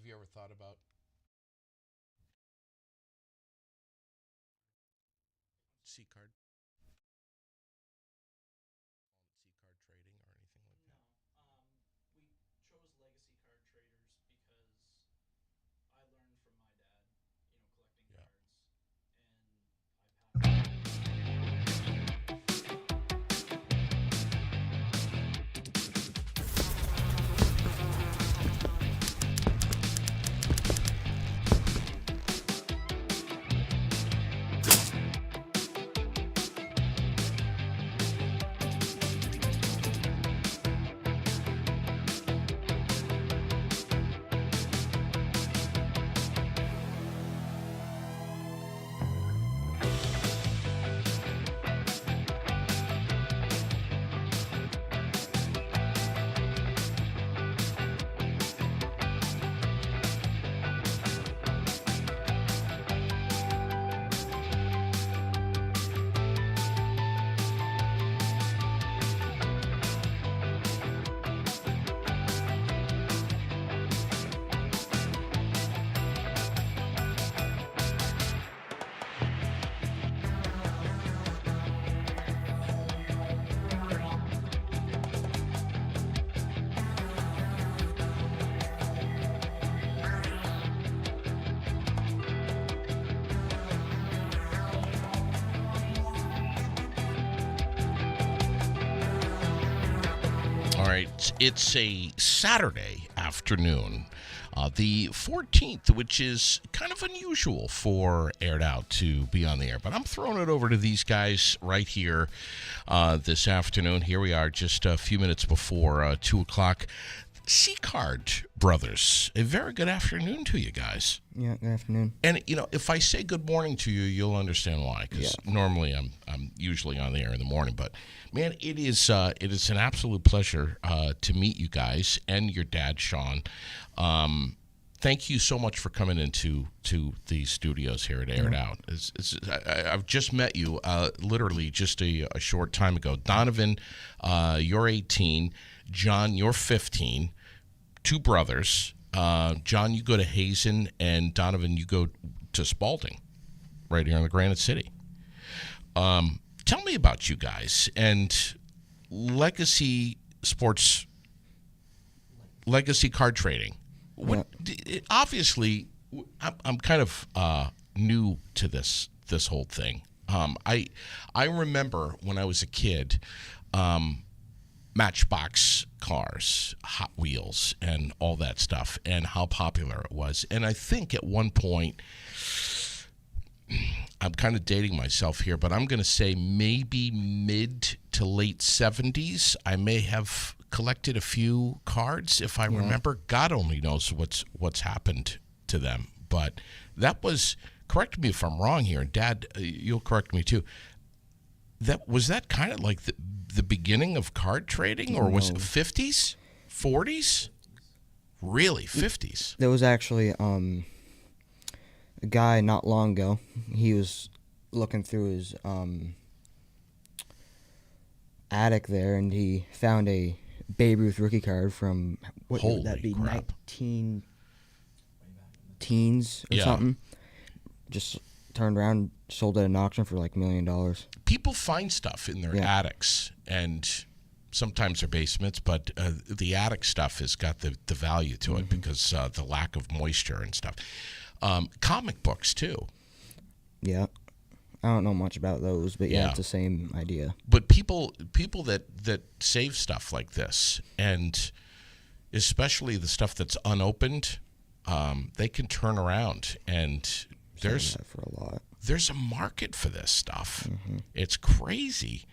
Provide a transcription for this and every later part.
you ever thought about C card, C card trading or anything like No, that? we chose legacy card traders because I learned from my dad, collecting Yeah. cards, and I passed that on to my All right, it's a Saturday afternoon, the 14th, which is kind of unusual for Aired Out to be on the air. But I'm throwing it over to these guys right here this afternoon. Here we are, just a few minutes before 2 o'clock. C Card Brothers, a very good afternoon to you guys. Yeah, good afternoon. And if I say good morning to you, you'll understand why. Because normally I'm usually on the air in the morning. But man, it is an absolute pleasure to meet you guys and your dad, Sean. Thank you so much for coming into the studios here at Aired Out. I've just met you literally just a short time ago. Donovan, you're 18. John, you're 15. Two brothers. John, you go to Hazen, and Donovan, you go to Spalding, right here in the Granite City. Tell me about you guys and Legacy Sports, Legacy card trading. Obviously, I'm kind of new to this whole thing. I remember when I was a kid. Matchbox cars, Hot Wheels, and all that stuff, and how popular it was. And I think at one point, I'm kind of dating myself here, but I'm going to say maybe mid to late 70s, I may have collected a few cards, if I remember. God only knows what's happened to them. But that was, correct me if I'm wrong here, Dad, you'll correct me too. Was that kind of like the beginning of card trading, or was it 50s, 40s? Really, 50s? There was actually a guy not long ago. He was looking through his attic there, and he found a Babe Ruth rookie card from, what would that be, crap. 19 teens or something. Just turned around, sold it at an auction for like $1 million. People find stuff in their attics and sometimes their basements, but the attic stuff has got the value to it because the lack of moisture and stuff. Comic books too. Yeah. I don't know much about those, but yeah, it's the same idea. But people that save stuff like this, and especially the stuff that's unopened, they can turn around, and there's that for a lot. There's a market for this stuff. It's crazy.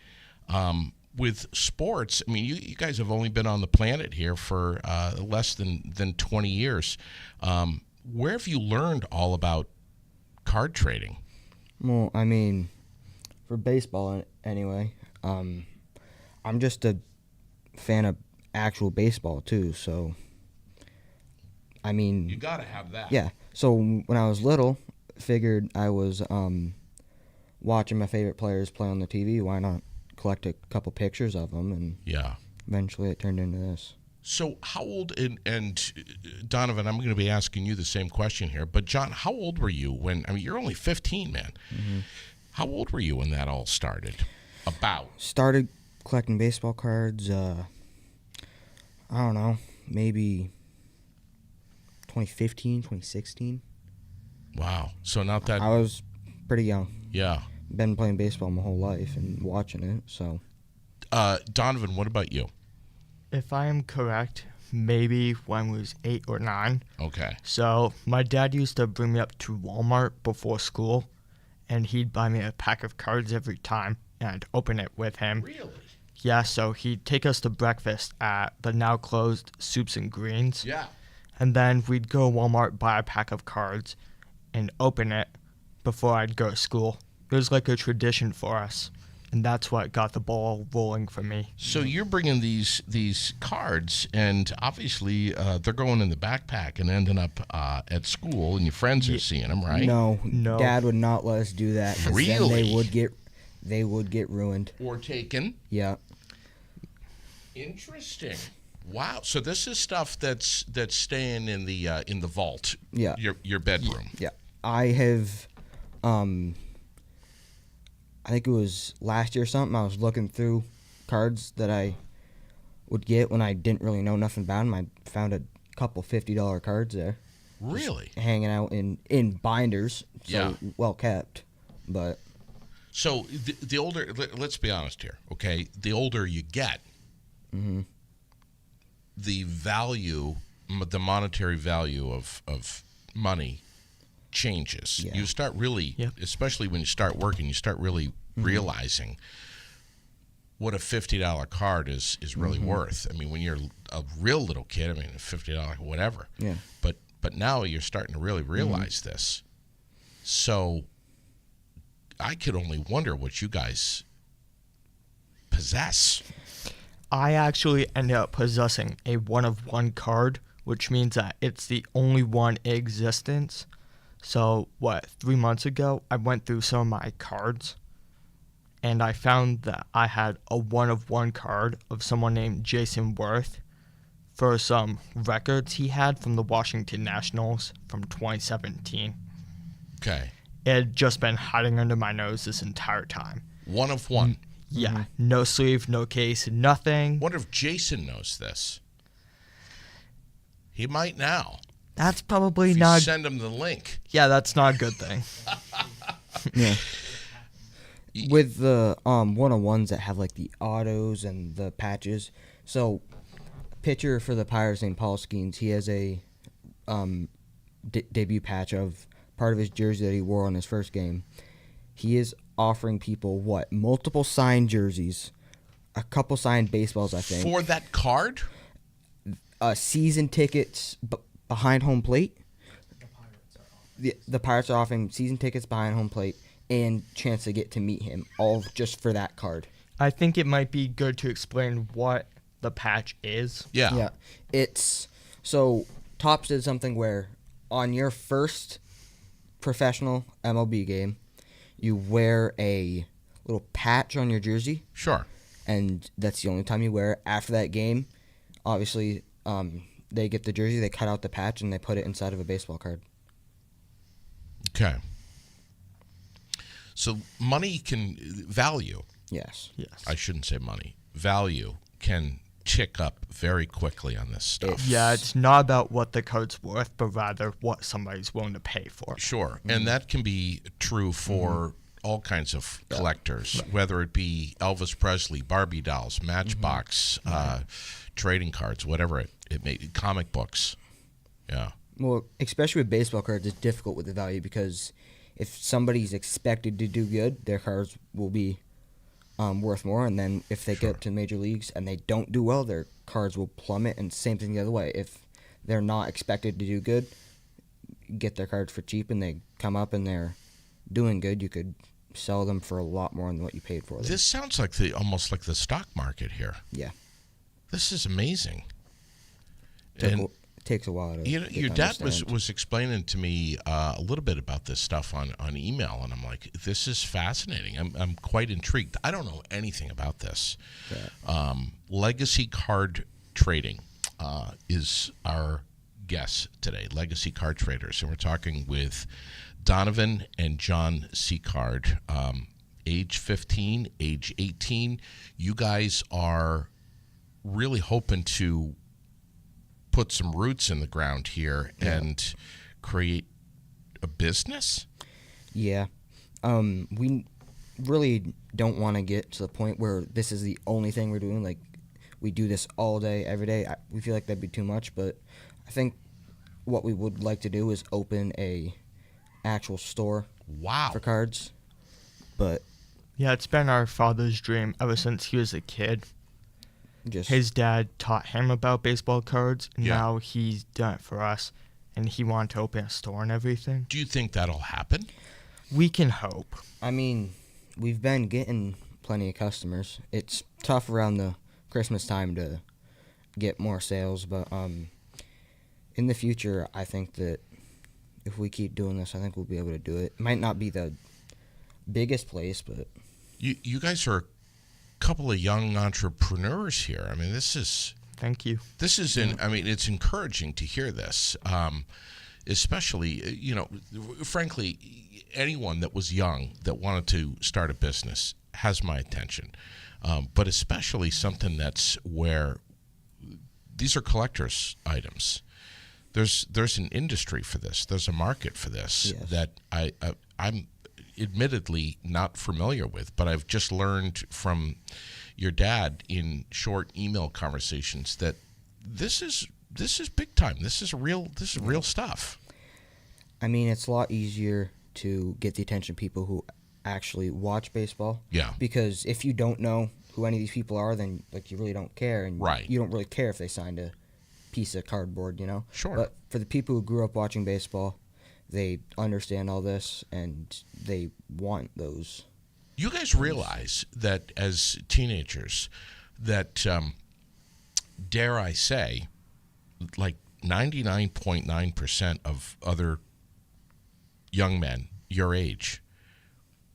With sports, I mean, you guys have only been on the planet here for less than 20 years. Where have you learned all about card trading? Well, I mean, for baseball anyway, I'm just a fan of actual baseball too, so I mean, You got to have that. yeah. So when I was little, figured I was watching my favorite players play on the TV. Why not collect a couple pictures of them? And eventually it turned into this. So how old, and Donovan, I'm going to be asking you the same question here, but John, how old were you when, I mean, you're only 15, man. Mm-hmm. How old were you when that all started? About? Started collecting baseball cards, I don't know, maybe 2015, 2016. Wow. So not that, I was pretty young. yeah. Been playing baseball my whole life and watching it, so. Donovan, what about you? If I am correct, maybe when I was 8 or 9. Okay. So my dad used to bring me up to Walmart before school, and he'd buy me a pack of cards every time, and I'd open it with him. Really? Yeah, so he'd take us to breakfast at the now closed Soups and Greens, Yeah. and then we'd go to Walmart, buy a pack of cards, and open it before I'd go to school. It was like a tradition for us, and that's what got the ball rolling for me. So you're bringing these cards, and obviously they're going in the backpack and ending up at school, and your friends are seeing them, right? No, No. Dad would not let us do that. 'Cause Really? Then they would get ruined. Or taken. Yeah. Interesting. Wow. So this is stuff that's staying in the vault. Yeah. Your bedroom. Yeah. I have, I think it was last year or something, I was looking through cards that I would get when I didn't really know nothing about them. I found a couple $50 cards there Really? hanging out in binders, so Yeah. well kept. But So the older, let's be honest here, okay? The older you get, Mm-hmm. the value, the monetary value of money changes. Yeah. You start really, Yep. especially when you start working, you start really realizing what a $50 card is really worth. I mean, when you're a real little kid, I mean, a $50 whatever. yeah. But now you're starting to really realize this. So I could only wonder what you guys possess. I actually ended up possessing a 1-of-1 card, which means that it's the only one in existence. So, 3 months ago, I went through some of my cards, and I found that I had a 1-of-1 card of someone named Jason Worth for some records he had from the Washington Nationals from 2017. Okay. It had just been hiding under my nose this entire time. 1 of 1. Yeah, no sleeve, no case, nothing. Wonder if Jason knows this. He might now. That's probably If you not. send him the link. Yeah, that's not a good thing. Yeah. With the 101s that have like the autos and the patches. So, pitcher for the Pirates named Paul Skeens, he has a debut patch of part of his jersey that he wore on his first game. He is offering people multiple signed jerseys, a couple signed baseballs, I think, For that card? season tickets behind home plate. The Pirates are offering season tickets behind home plate and chance to get to meet him, all just for that card. I think it might be good to explain what the patch is. Yeah. Yeah, it's so Topps did something where on your first professional MLB game, you wear a little patch on your jersey, Sure. and that's the only time you wear it. After that game, obviously, they get the jersey, they cut out the patch, and they put it inside of a baseball card. Okay. So money can value. Yes. Yes. I shouldn't say money. Value can tick up very quickly on this stuff. Yeah, it's not about what the card's worth, but rather what somebody's willing to pay for it. Sure. And that can be true for all kinds of collectors, whether it be Elvis Presley, Barbie dolls, Matchbox, trading cards, whatever it may be, comic books. Yeah. Well, especially with baseball cards, it's difficult with the value because if somebody's expected to do good, their cards will be worth more. And then if they get to major leagues and they don't do well, their cards will plummet. And same thing the other way. If they're not expected to do good, get their cards for cheap and they come up and they're doing good, you could sell them for a lot more than what you paid for them. This sounds like almost like the stock market here. Yeah. This is amazing. It And takes a while to you know, get your to dad understand. was explaining to me a little bit about this stuff on email, and I'm like, this is fascinating. I'm quite intrigued. I don't know anything about this. Legacy card trading. is our guest today, Legacy Card Traders, and we're talking with Donovan and John Seacard, age 15, age 18. You guys are really hoping to put some roots in the ground here and create a business? Yeah. We really don't want to get to the point where this is the only thing we're doing. Like, we do this all day, every day. We feel like that'd be too much, but I think what we would like to do is open a actual store Wow. for cards. But Yeah, it's been our father's dream ever since he was a kid. just His dad taught him about baseball cards, and Yeah. now he's done it for us, and he wanted to open a store and everything. Do you think that'll happen? We can hope. I mean, we've been getting plenty of customers. It's tough around the Christmas time to get more sales, but in the future, I think that if we keep doing this, I think we'll be able to do it. It might not be the biggest place, but You guys are a couple of young entrepreneurs here. I mean, this is I mean, it's encouraging to hear this, especially, frankly, anyone that was young that wanted to start a business has my attention, but especially something that's where these are collector's items. There's an industry for this. There's a market for this Yes. that I'm admittedly not familiar with, but I've just learned from your dad in short email conversations that this is big time. This is real stuff. I mean, it's a lot easier to get the attention of people who actually watch baseball. Yeah. Because if you don't know who any of these people are, then you really don't care, and Right. you don't really care if they signed a piece of cardboard, Sure. But for the people who grew up watching baseball, they understand all this and they want those. You guys realize that as teenagers, that dare I say, like 99.9% of other young men your age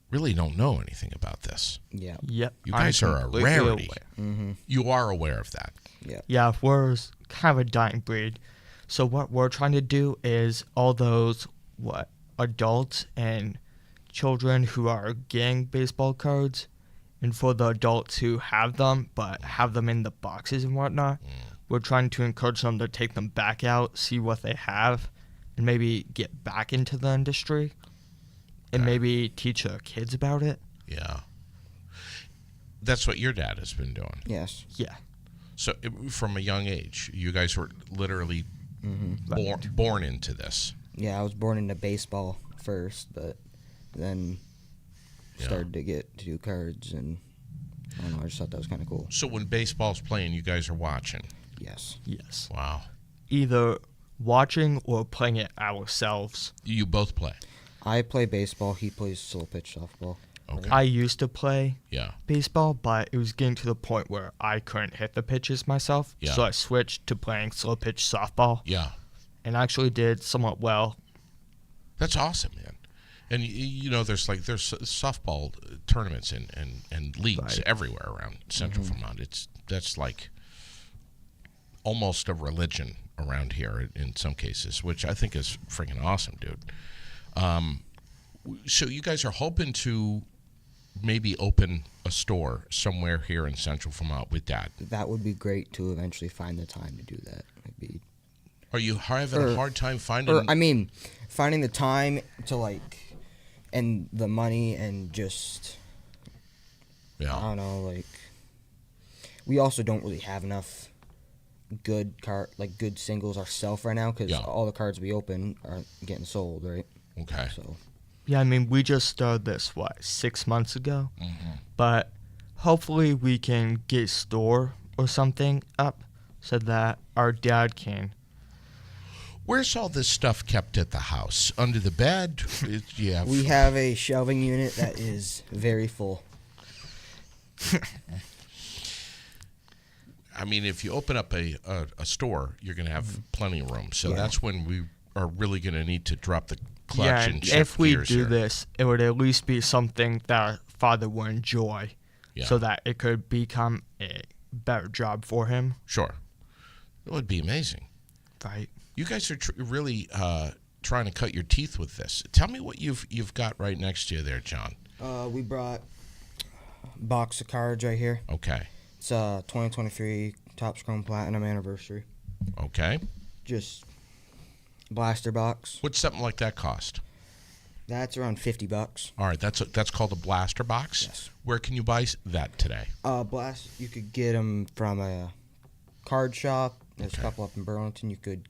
really don't know anything about this. Yeah. Yep. You I'm guys are a completely rarity. aware. Mm-hmm. You are aware of that. Yeah. Yeah, we're kind of a dying breed. So what we're trying to do is all those adults and children who are getting baseball cards, and for the adults who have them but have them in the boxes and whatnot, we're trying to encourage them to take them back out, see what they have, and maybe get back into the industry, and Okay. maybe teach their kids about it. Yeah. That's what your dad has been doing. Yes. Yeah. So from a young age, you guys were literally born into this. Yeah, I was born into baseball first, but then Yeah. started to get to do cards, and I don't know, I just thought that was kind of cool. So when baseball's playing, you guys are watching. Yes. Yes. Wow. Either watching or playing it ourselves. You both play. I play baseball. He plays slow pitch softball. Okay. I used to play Yeah. baseball, but it was getting to the point where I couldn't hit the pitches myself. Yeah. So I switched to playing slow pitch softball Yeah. and actually did somewhat well. That's awesome, man. And there's softball tournaments and leagues Right. everywhere around Central Vermont. That's like almost a religion around here in some cases, which I think is freaking awesome, dude. So you guys are hoping to maybe open a store somewhere here in Central Vermont with Dad. That would be great to eventually find the time to do that. It'd be, Are you having a hard time finding? or I mean, finding the time to and the money, and just I yeah. don't know, we also don't really have enough good good singles ourselves right now, because Yeah. all the cards we open are getting sold, right? Okay. So Yeah, I mean, we just started this, 6 months ago? Mm-hmm. But hopefully we can get a store or something up so that our dad can. Where's all this stuff kept at the house? Under the bed? Yeah. we have a shelving unit that is very full. I mean, if you open up a store, you're going to have plenty of room. So Yeah. that's when we are really going to need to drop the clutch Yeah, and and shift if we gears do here. this, it would at least be something that our father would enjoy Yeah. so that it could become a better job for him. Sure. It would be amazing. Right. You guys are really trying to cut your teeth with this. Tell me what you've got right next to you there, John. We brought a box of cards right here. Okay. It's 2023 Topps Chrome Platinum Anniversary. Okay. Just blaster box. What's something like that cost? That's around $50. All right, that's called a blaster box. Yes. Where can you buy that today? You could get them from a card shop. There's Okay. a couple up in Burlington. You could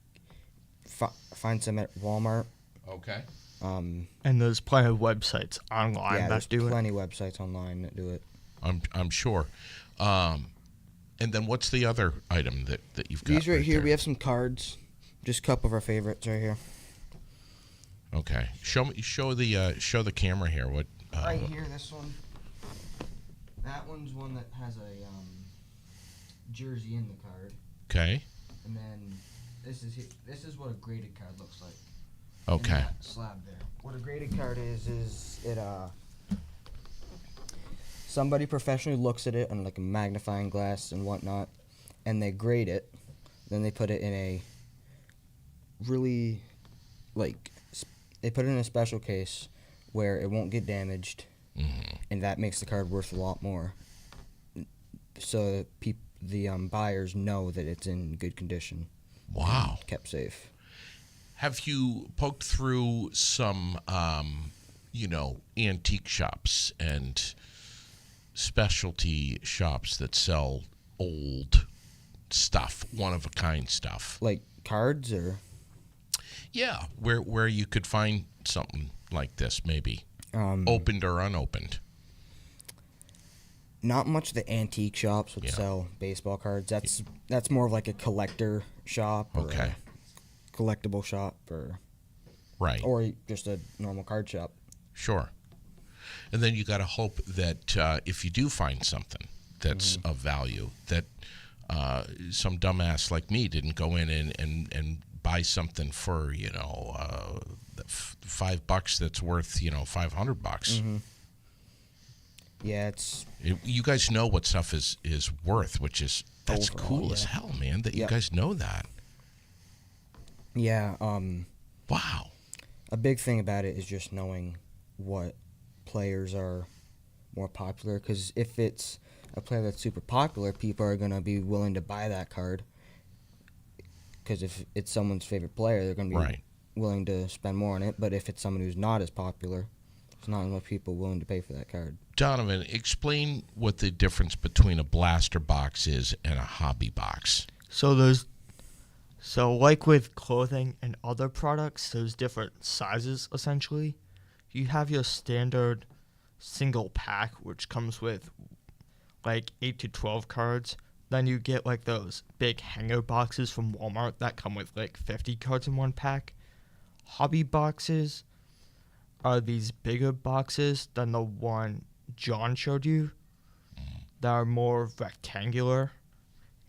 find some at Walmart. Okay. Um, And there's plenty of websites online yeah, there's that do it. plenty of websites online that do it. I'm sure. And then what's the other item that you've got? These right here, there? we have some cards. Just a couple of our favorites right here. Okay. Show the camera here. What? Right here, this one. That one's one that has a jersey in the card, Okay. and then this is what a graded card looks like. Okay. In that slab there. What a graded card is it somebody professionally looks at it on like a magnifying glass and whatnot, and they grade it. Then they put it in a really they put it in a special case where it won't get damaged, and that makes the card worth a lot more. So the buyers know that it's in good condition. Wow. Kept safe. Have you poked through some, antique shops and specialty shops that sell old stuff, one-of-a-kind stuff? Like cards or Yeah, where you could find something like this, maybe opened or unopened. not much. The antique shops would Yeah. sell baseball cards. That's more of like a collector shop or Okay. a collectible shop Right. or just a normal card shop. Sure. And then you got to hope that if you do find something that's of value, that some dumbass like me didn't go in and buy something for $5 that's worth $500. Yeah, You guys know what stuff is worth, that's Overall, cool as yeah. hell, man. That you Yep. guys know that. yeah. Wow. A big thing about it is just knowing what players are more popular. Because if it's a player that's super popular, people are gonna be willing to buy that card. Because if it's someone's favorite player, they're gonna be Right. willing to spend more on it. But if it's someone who's not as popular, there's not enough people willing to pay for that card. Donovan, explain what the difference between a blaster box is and a hobby box. So like with clothing and other products, there's different sizes essentially. You have your standard single pack, which comes with like 8 to 12 cards. Then you get like those big hanger boxes from Walmart that come with like 50 cards in one pack. Hobby boxes are these bigger boxes than the one John showed you that are more rectangular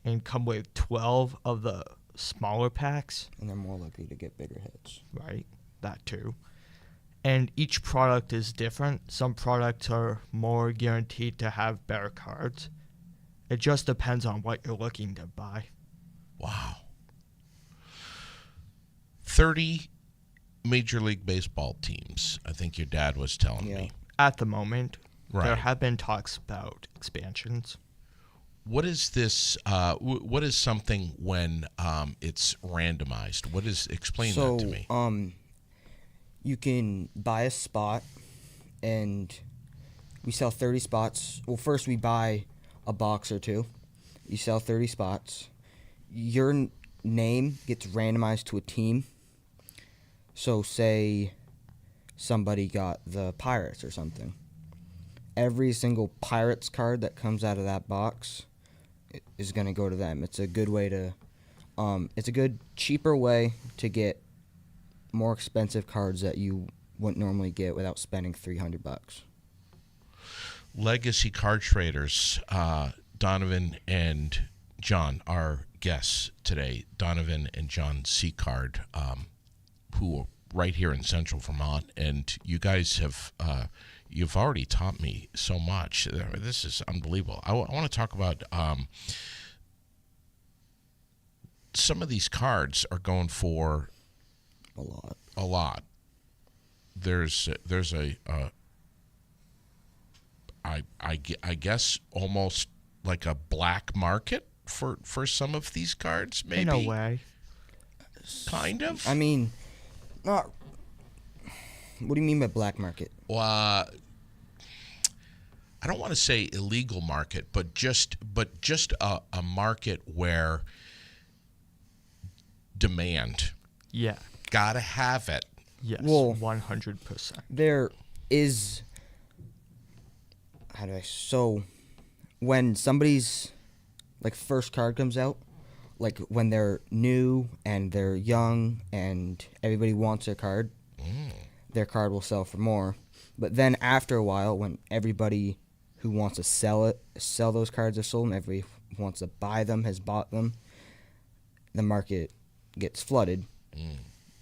and come with 12 of the smaller packs, And they're more likely to get bigger hits. right? That too. And each product is different. Some products are more guaranteed to have better cards. It just depends on what you're looking to buy. Wow. 30 Major League Baseball teams, I think your dad was telling Yeah. me. At the moment, there Right. have been talks about expansions. What is this? What is something when it's randomized? Explain that to me. You can buy a spot, and we sell 30 spots. Well, first we buy a box or two. You sell 30 spots. Your name gets randomized to a team. So say somebody got the Pirates or something. Every single Pirates card that comes out of that box is going to go to them. It's a good way to it's a good cheaper way to get more expensive cards that you wouldn't normally get without spending $300. Legacy Card Traders, Donovan and John, our guests today. Donovan and John Seacard, who are right here in Central Vermont, and you guys have you've already taught me so much. This is unbelievable. I want to talk about some of these cards are going for A lot. a lot. There's a I guess almost like a black market for some of these cards, maybe. In a way. Kind of. I mean, not. What do you mean by black market? I don't want to say illegal market, but just a market where demand, Yeah. gotta have it. Yes. Well- 100%. There is. How do I? So, when somebody's like first card comes out, like when they're new and they're young and everybody wants their card, their card will sell for more. But then after a while, when everybody who wants to sell those cards are sold, and everybody who wants to buy them has bought them, the market gets flooded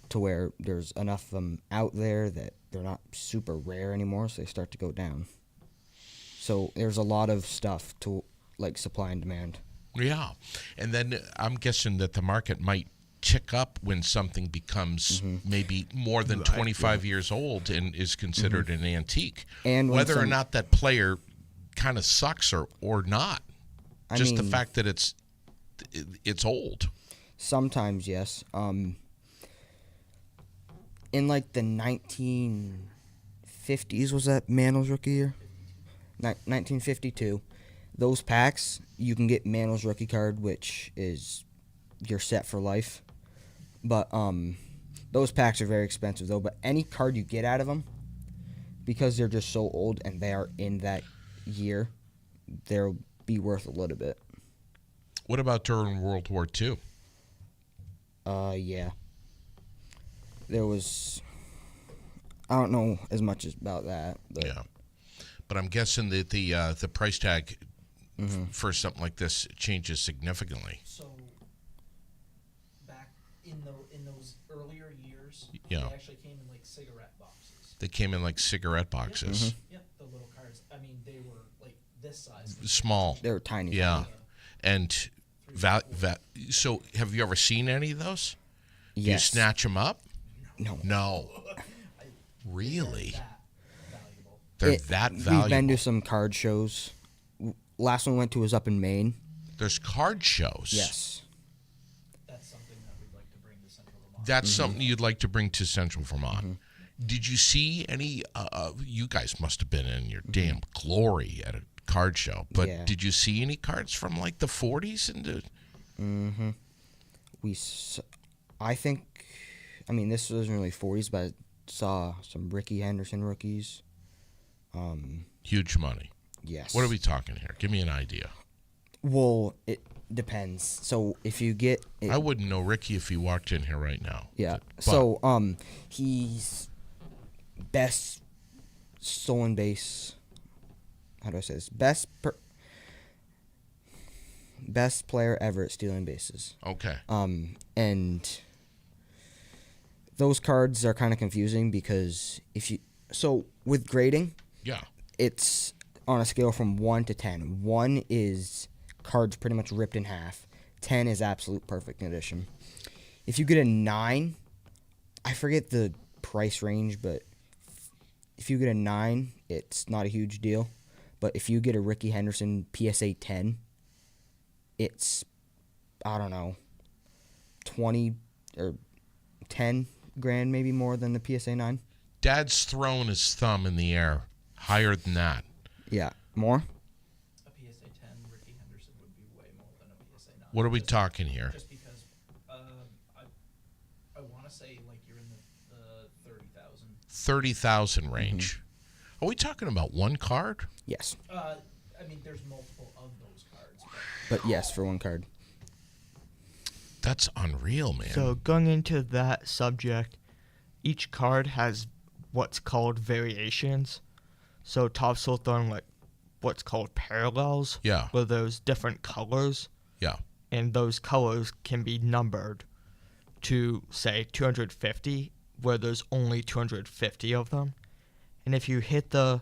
to where there's enough of them out there that they're not super rare anymore, so they start to go down. So there's a lot of stuff to like supply and demand. Yeah, and then I'm guessing that the market might tick up when something becomes maybe more than 25 years old and is considered an antique. And when whether or not that player kind of sucks or not, I just the mean- fact that it's old. Sometimes, yes. In like the 1950s, was that Mantl's rookie year? 1952. Those packs, you can get Mantl's rookie card, which is you're set for life. But those packs are very expensive though. But any card you get out of them, because they're just so old and they are in that year, they'll be worth a little bit. What about during World War II? Yeah. There was. I don't know as much about that. But Yeah, but I'm guessing that the price tag for something like this changes significantly. So back in those earlier years, Yeah. they actually came in like cigarette boxes. They came in like cigarette boxes, Yep, the little cards. I mean, they were like this size. small. they were tiny. Yeah, and so have you ever seen any of those? Do you Yes. snatch them up? No. No. Really? That valuable. They're that We've been valuable. to some card shows. Last one we went to was up in Maine. There's card shows. Yes. That's something that we'd like to bring to Central Vermont. That's something you'd like to bring to Central Vermont. Did you see any? You guys must have been in your damn glory at a card show. But Yeah. did you see any cards from like the 40s and the? I think. I mean, this wasn't really 40s, but I saw some Ricky Henderson rookies. Huge money. Yes. What are we talking here? Give me an idea. Well, it depends. So if you get. I wouldn't know Ricky if he walked in here right now. Yeah. But- So he's best stolen base. How do I say this? Best player ever at stealing bases. Okay. And those cards are kind of confusing because with grading, Yeah. it's on a scale from 1 to 10. 1 is cards pretty much ripped in half. 10 is absolute perfect condition. If you get a 9, I forget the price range, but if you get a 9, it's not a huge deal. But if you get a Ricky Henderson PSA 10, it's, I don't know, 20 or 10 grand, maybe more than the PSA 9. Dad's throwing his thumb in the air higher than that. Yeah, more? A PSA 10 Ricky Henderson would be way more than a PSA 9. What are we talking here? Just because I want to say like you're in the 30,000. 30,000 range. Are we talking about one card? Yes. I mean, there's multiple of those cards. But yes, for one card. That's unreal, man. So going into that subject, each card has what's called variations. So Topps will throw in like what's called parallels. Yeah. Where there's different colors, Yeah. and those colors can be numbered to say 250, where there's only 250 of them. And if you hit the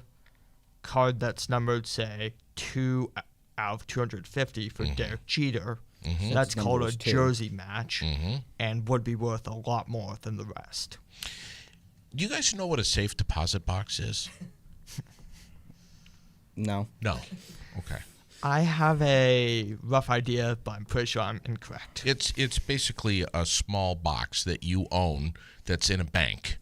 card that's numbered, say 2 out of 250 for Derek Jeter. Mhm. That's called a numbers, too. jersey match Mhm. and would be worth a lot more than the rest. Do you guys know what a safe deposit box is? No. No. Okay. I have a rough idea, but I'm pretty sure I'm incorrect. It's basically a small box that you own that's in a bank,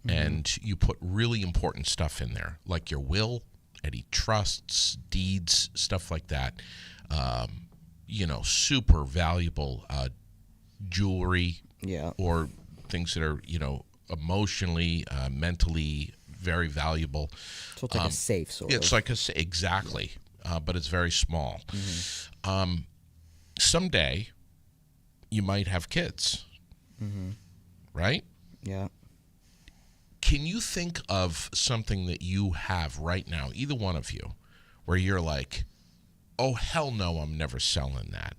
and you put really important stuff in there, like your will, any trusts, deeds, stuff like that. Super valuable jewelry Yeah. or things that are emotionally, mentally very valuable. So it's like a safe sort It's of. like exactly, but it's very small. Someday, you might have kids, right? Yeah. Can you think of something that you have right now, either one of you, where you're like, oh, hell no, I'm never selling that.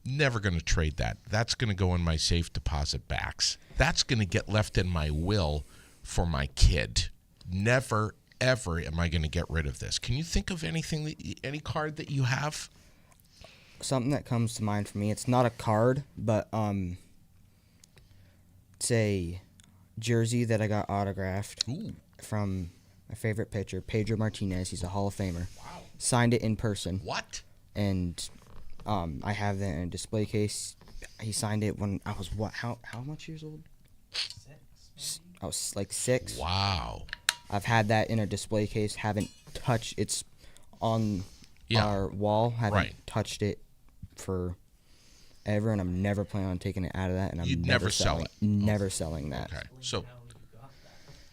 Never going to trade that. That's going to go in my safe deposit box. That's going to get left in my will for my kid. Never, ever am I going to get rid of this. Can you think of anything, any card that you have? Something that comes to mind for me, it's not a card, but it's a jersey that I got autographed Ooh, from my favorite pitcher, Pedro Martinez. He's a Hall of Famer. wow. Signed it in person, What? and I have that in a display case. He signed it when I was how much years old? I was like 6. Wow. I've had that in a display case. Haven't touched. It's on our wall. Haven't touched it for ever, and I'm never planning on taking it out of that. And I'm You'd never sell selling, it. Never selling that. Okay. So,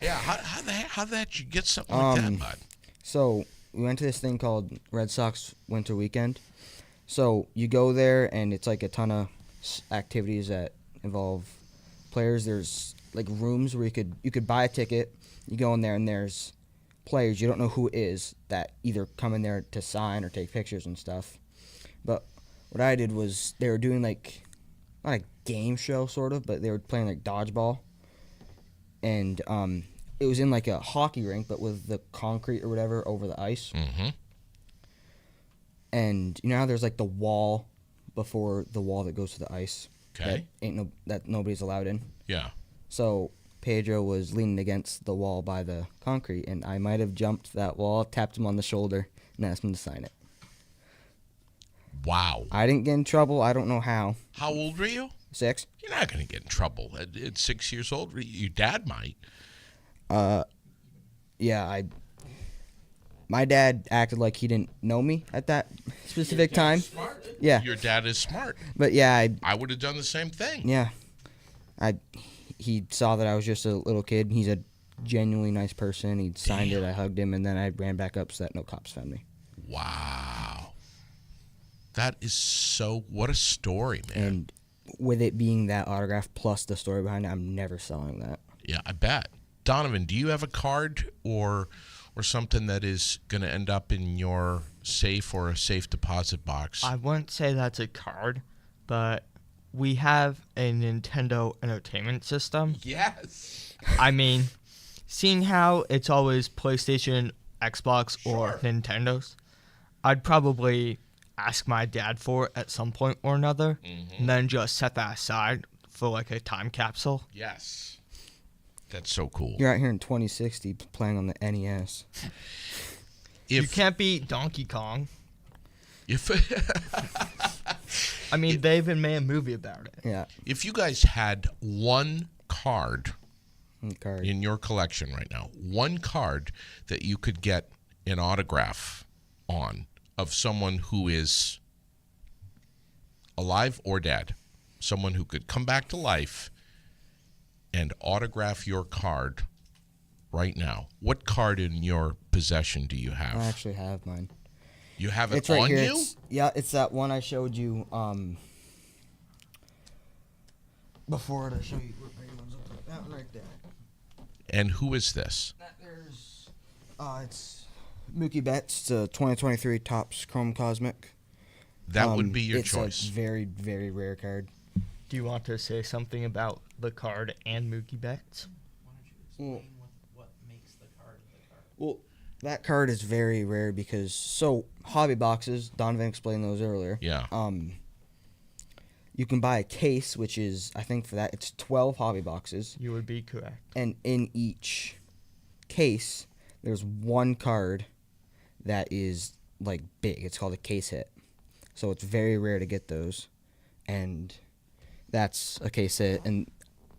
yeah, how that you get something like that, bud? So we went to this thing called Red Sox Winter Weekend. So you go there, and it's like a ton of activities that involve players. There's like rooms where you could buy a ticket. You go in there, and there's players you don't know who it is that either come in there to sign or take pictures and stuff. But what I did was they were doing like not a game show sort of, but they were playing like dodgeball, and it was in like a hockey rink, but with the concrete or whatever over the ice. Mm-hmm. And you know how there's like the wall before the wall that goes to the ice. Okay. That nobody's allowed in. Yeah. So Pedro was leaning against the wall by the concrete, and I might have jumped that wall, tapped him on the shoulder, and asked him to sign it. Wow. I didn't get in trouble. I don't know how. How old were you? 6. You're not going to get in trouble at 6 years old. Your dad might. Yeah, my dad acted like he didn't know me at that specific time. Smart. Yeah. Your dad is smart. But yeah, I would have done the same thing. yeah. He saw that I was just a little kid. He's a genuinely nice person. He signed it. I hugged him, and then I ran back up so that no cops found me. Wow. That is so. What a story, man. And with it being that autograph plus the story behind it, I'm never selling that. Yeah, I bet. Donovan, do you have a card or something that is going to end up in your safe or a safe deposit box? I wouldn't say that's a card, but we have a Nintendo Entertainment System. Yes. I mean, seeing how it's always PlayStation, Xbox, or Sure. Nintendo's, I'd probably ask my dad for it at some point or another, and then just set that aside for like a time capsule. Yes. That's so cool. You're out here in 2060 playing on the NES. You can't beat Donkey Kong. If I mean, they even made a movie about it. Yeah. if you guys had one card Card. in your collection right now, one card that you could get an autograph on of someone who is alive or dead, someone who could come back to life and autograph your card right now, what card in your possession do you have? I actually have mine. You have it It's right on here. you? It's that one I showed you before to show you. That one right there. And who is this? There's it's Mookie Betts. It's a 2023 Topps Chrome Cosmic. That would be your it's choice. a very, very rare card. Do you want to say something about the card and Mookie Betts? Why don't you explain what makes the card the card? Well, That card is very rare because hobby boxes. Donovan explained those earlier. Yeah. You can buy a case, which is, I think for that, it's 12 hobby boxes. You would be correct. And in each case, there's one card that is, like, big. It's called a case hit. So it's very rare to get those. And that's a case hit. And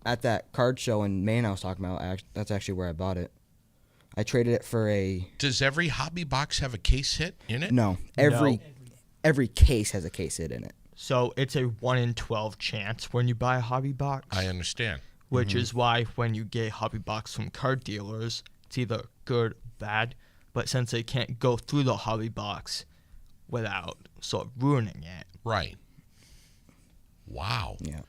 at that card show in Maine I was talking about, that's actually where I bought it. I traded it for a... Does every hobby box have a case hit in it? No. Every case has a case hit in it. So it's a 1 in 12 chance when you buy a hobby box. I understand. Which is why when you get a hobby box from card dealers, it's either good or bad. But since they can't go through the hobby box without sort of ruining it. Right. Wow. Yeah.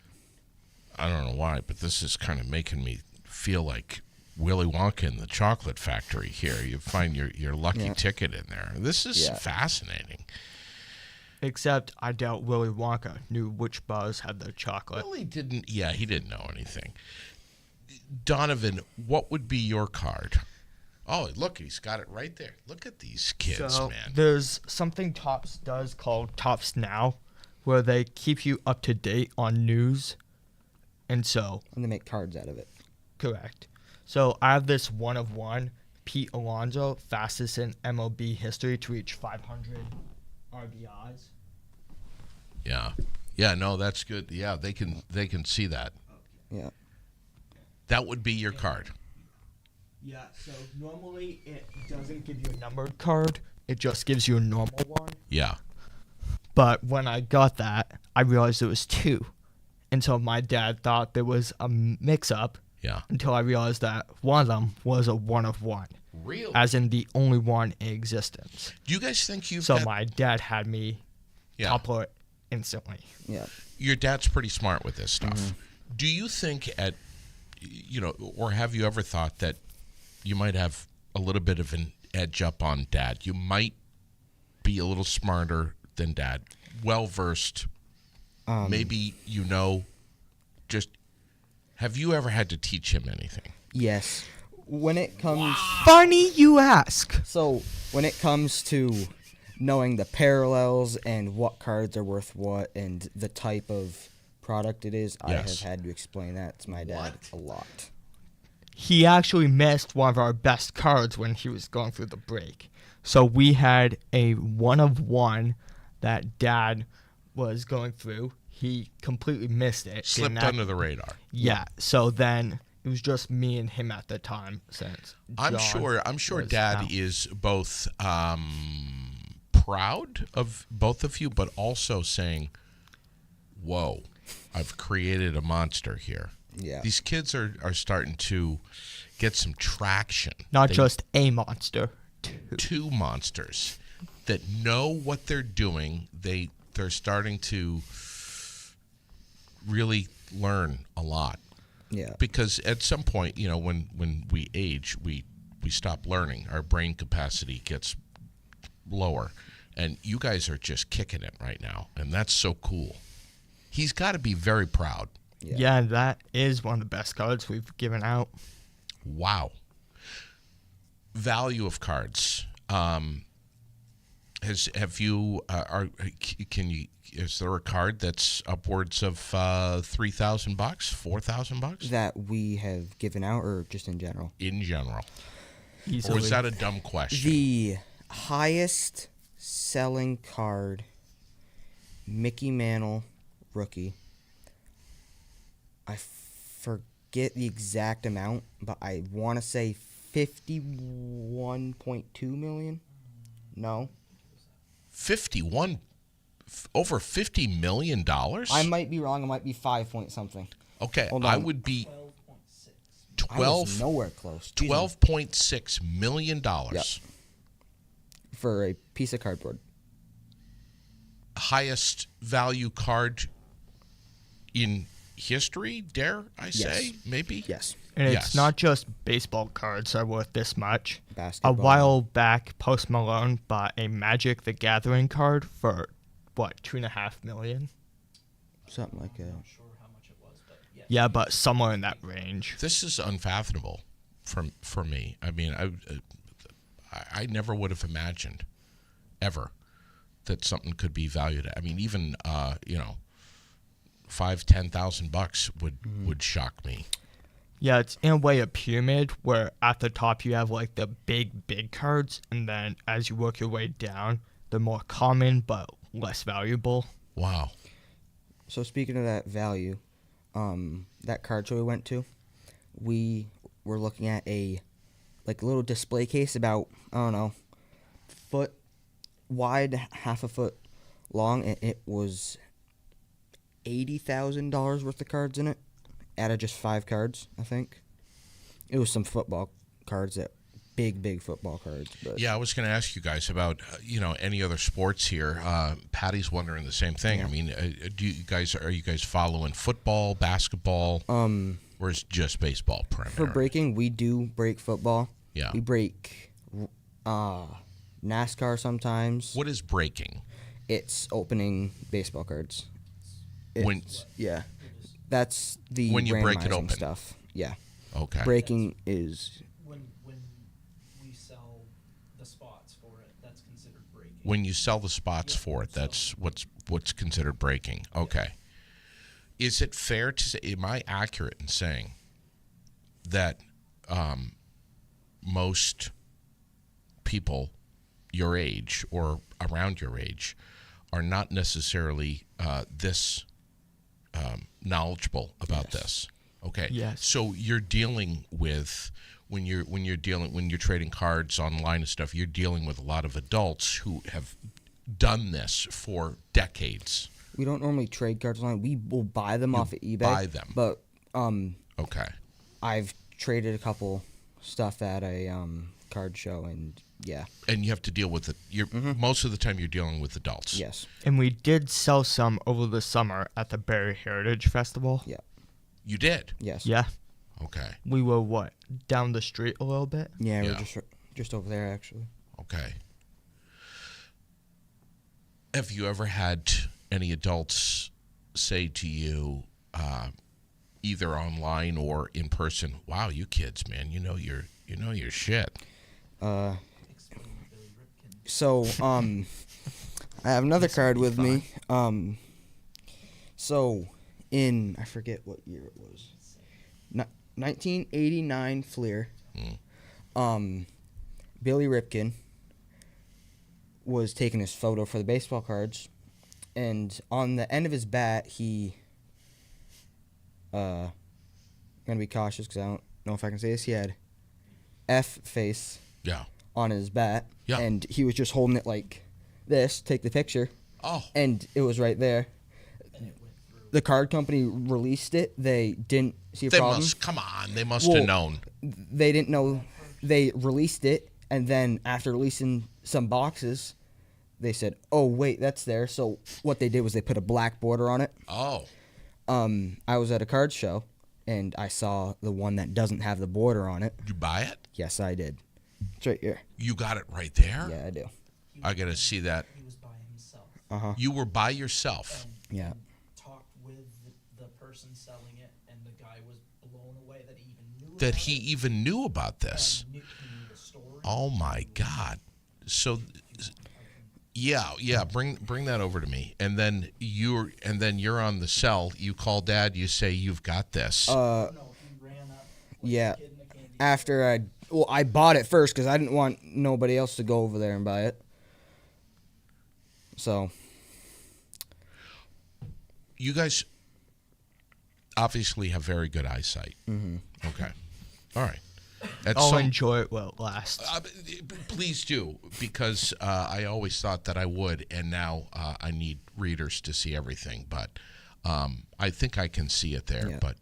I don't know why, but this is kind of making me feel like Willy Wonka in the Chocolate Factory here. You find your lucky ticket in there. This is fascinating. Except I doubt Willy Wonka knew which bars had the chocolate. Willy didn't. Yeah, he didn't know anything. Donovan, what would be your card? Oh, look, he's got it right there. Look at these kids, So man. there's something Topps does called Topps Now, where they keep you up to date on news. And so, And they make cards out of it. correct. So I have this 1 of 1, Pete Alonso, fastest in MLB history to reach 500 RBIs. Yeah. Yeah, no, that's good. Yeah, they can see that. Yeah. That would be your card. Yeah, so normally it doesn't give you a numbered card. It just gives you a normal one. Yeah. But when I got that, I realized it was 2. And so my dad thought there was a mix-up Yeah. until I realized that one of them was a 1 of 1. Really? As in the only one in existence. Do you guys think you've So got... my dad had me Yeah. topple it instantly. Yeah. Your dad's pretty smart with this stuff. Do you think or have you ever thought that you might have a little bit of an edge up on Dad? You might be a little smarter than Dad, well-versed. Maybe just have you ever had to teach him anything? Yes. When it comes... Funny you ask. So, when it comes to knowing the parallels and what cards are worth what and the type of product it is, I have Yes. had to explain that to my dad a lot. He actually missed one of our best cards when he was going through the break. So we had a 1 of 1 that Dad was going through. He completely missed it. Slipped under the radar. Yeah. So then it was just me and him at the time. Since I'm John sure was Dad out. is both proud of both of you, but also saying, "Whoa, I've created a monster here." Yeah. These kids are starting to get some traction. Not They- just a monster. 2. two monsters that know what they're doing. They're starting to really learn a lot. Yeah. Because at some point, when we age, we stop learning. Our brain capacity gets lower. And you guys are just kicking it right now. And that's so cool. He's got to be very proud. Yeah, that is one of the best cards we've given out. Wow. Value of cards. Is there a card that's upwards of $3,000, $4,000 That we have given out or just in general? in general? Or Easily. is that a dumb question? The highest selling card, Mickey Mantle rookie. I forget the exact amount, but I want to say 51.2 million. No, 51, over $50 million? I might be wrong. It might be 5 point something. Okay, Hold I on. would be 12.6. I was nowhere close. Excuse me. $12.6 million. For a piece of cardboard. Highest value card in history, dare I say? Yes. Maybe? Yes. And Yes. it's not just baseball cards that are worth this much. Basketball. A while back, Post Malone bought a Magic the Gathering card for, $2.5 million? Something like that. Not sure how much it was, but yeah. Yeah, but somewhere in that range. This is unfathomable for me. I mean, I never would have imagined ever that something could be valued. I mean, even $5,000-$10,000 would shock me. Yeah, it's in a way a pyramid where at the top you have like the big cards, and then as you work your way down, they're more common but less valuable. Wow. So speaking of that value, that card show we went to, we were looking at a little display case about, I don't know, foot wide, half a foot long, and it was $80,000 worth of cards in it, out of just 5 cards, I think. It was some football cards, that big football cards. But Yeah, I was going to ask you guys about any other sports here. Patty's wondering the same thing. I mean, are you guys following football, basketball, or is it just baseball primarily? For breaking, we do break football. Yeah. We break NASCAR sometimes. What is breaking? It's opening baseball cards. When- Yeah. That's the When you break it randomizing open. stuff. Yeah. Okay. Breaking is When we sell the spots for it, that's considered breaking. When you sell the spots for it, that's what's considered breaking. Okay. Is it fair to say? Am I accurate in saying that most people your age or around your age are not necessarily this knowledgeable about this? Okay. Yes. So you're dealing with when you're trading cards online and stuff, you're dealing with a lot of adults who have done this for decades. we don't normally trade cards online. We will buy them off of eBay. buy them. But Okay. I've traded a couple stuff at a card show, and yeah. And you have to deal with it. Most of the time you're dealing with adults. Yes. And we did sell some over the summer at the Barrie Heritage Festival. Yeah. You did. Yes. Yeah. Okay. We were down the street a little bit? Yeah, Yeah. we're just over there actually. Okay. Have you ever had any adults say to you, either online or in person, "Wow, you kids, man, you know your shit." Explain Billy Ripken. So, I have another card with me. So, in, I forget what year it was, 1989 Fleer, Billy Ripken was taking his photo for the baseball cards, and on the end of his bat, he, I'm going to be cautious because I don't know if I can say this, he had F face Yeah. on his bat, Yeah. and he was just holding it like this, take the picture, Oh. and it was right there. And it went through. The card company released it. They didn't see a They problem. must come on. They must Well, have known. They didn't know. They released it, and then after releasing some boxes, they said, "Oh wait, that's there." So what they did was they put a black border on it. Oh. I was at a card show, and I saw the one that doesn't have the border on it. Did you buy it? Yes, I did. It's right here. You got it right there? Yeah, I do. I got to see that. He was by himself. You were by yourself. And Yeah. talked with the person selling it, and the guy was blown away that he even knew That about he it, even knew about this. and he knew the story. Oh my God! So, yeah, bring that over to me, and then you're on the cell. You call Dad. You say you've got this. No, he ran up. Like Yeah. a kid in a candy After I bought it first because I didn't want nobody else to go over there and buy it. So You guys obviously have very good eyesight. Mm-hmm. Okay, all right. At I'll some- enjoy it while it lasts. Please do, because I always thought that I would, and now I need readers to see everything. But I think I can see it there. Yeah. But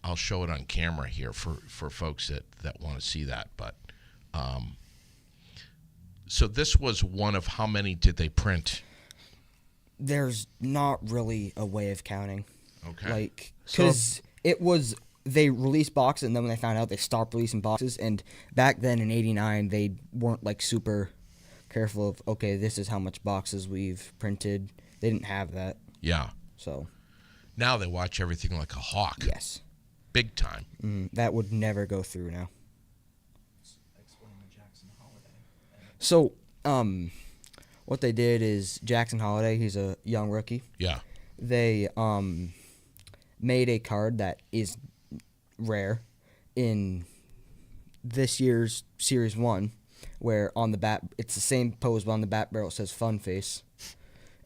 I'll show it on camera here for folks that want to see that. But so this was one of how many did they print? there's not really a way of counting. Okay. Like, So- because it was, they released boxes, and then when they found out, they stopped releasing boxes. And back then in '89, they weren't like super careful of, okay, this is how much boxes we've printed. They didn't have that. Yeah. So Now they watch everything like a hawk. yes, Big time. that would never go through now. Explain the Jackson Holiday. So, what they did is Jackson Holiday, he's a young rookie. Yeah. They made a card that is rare in this year's Series 1, where on the bat, it's the same pose, but on the bat barrel it says Fun Face.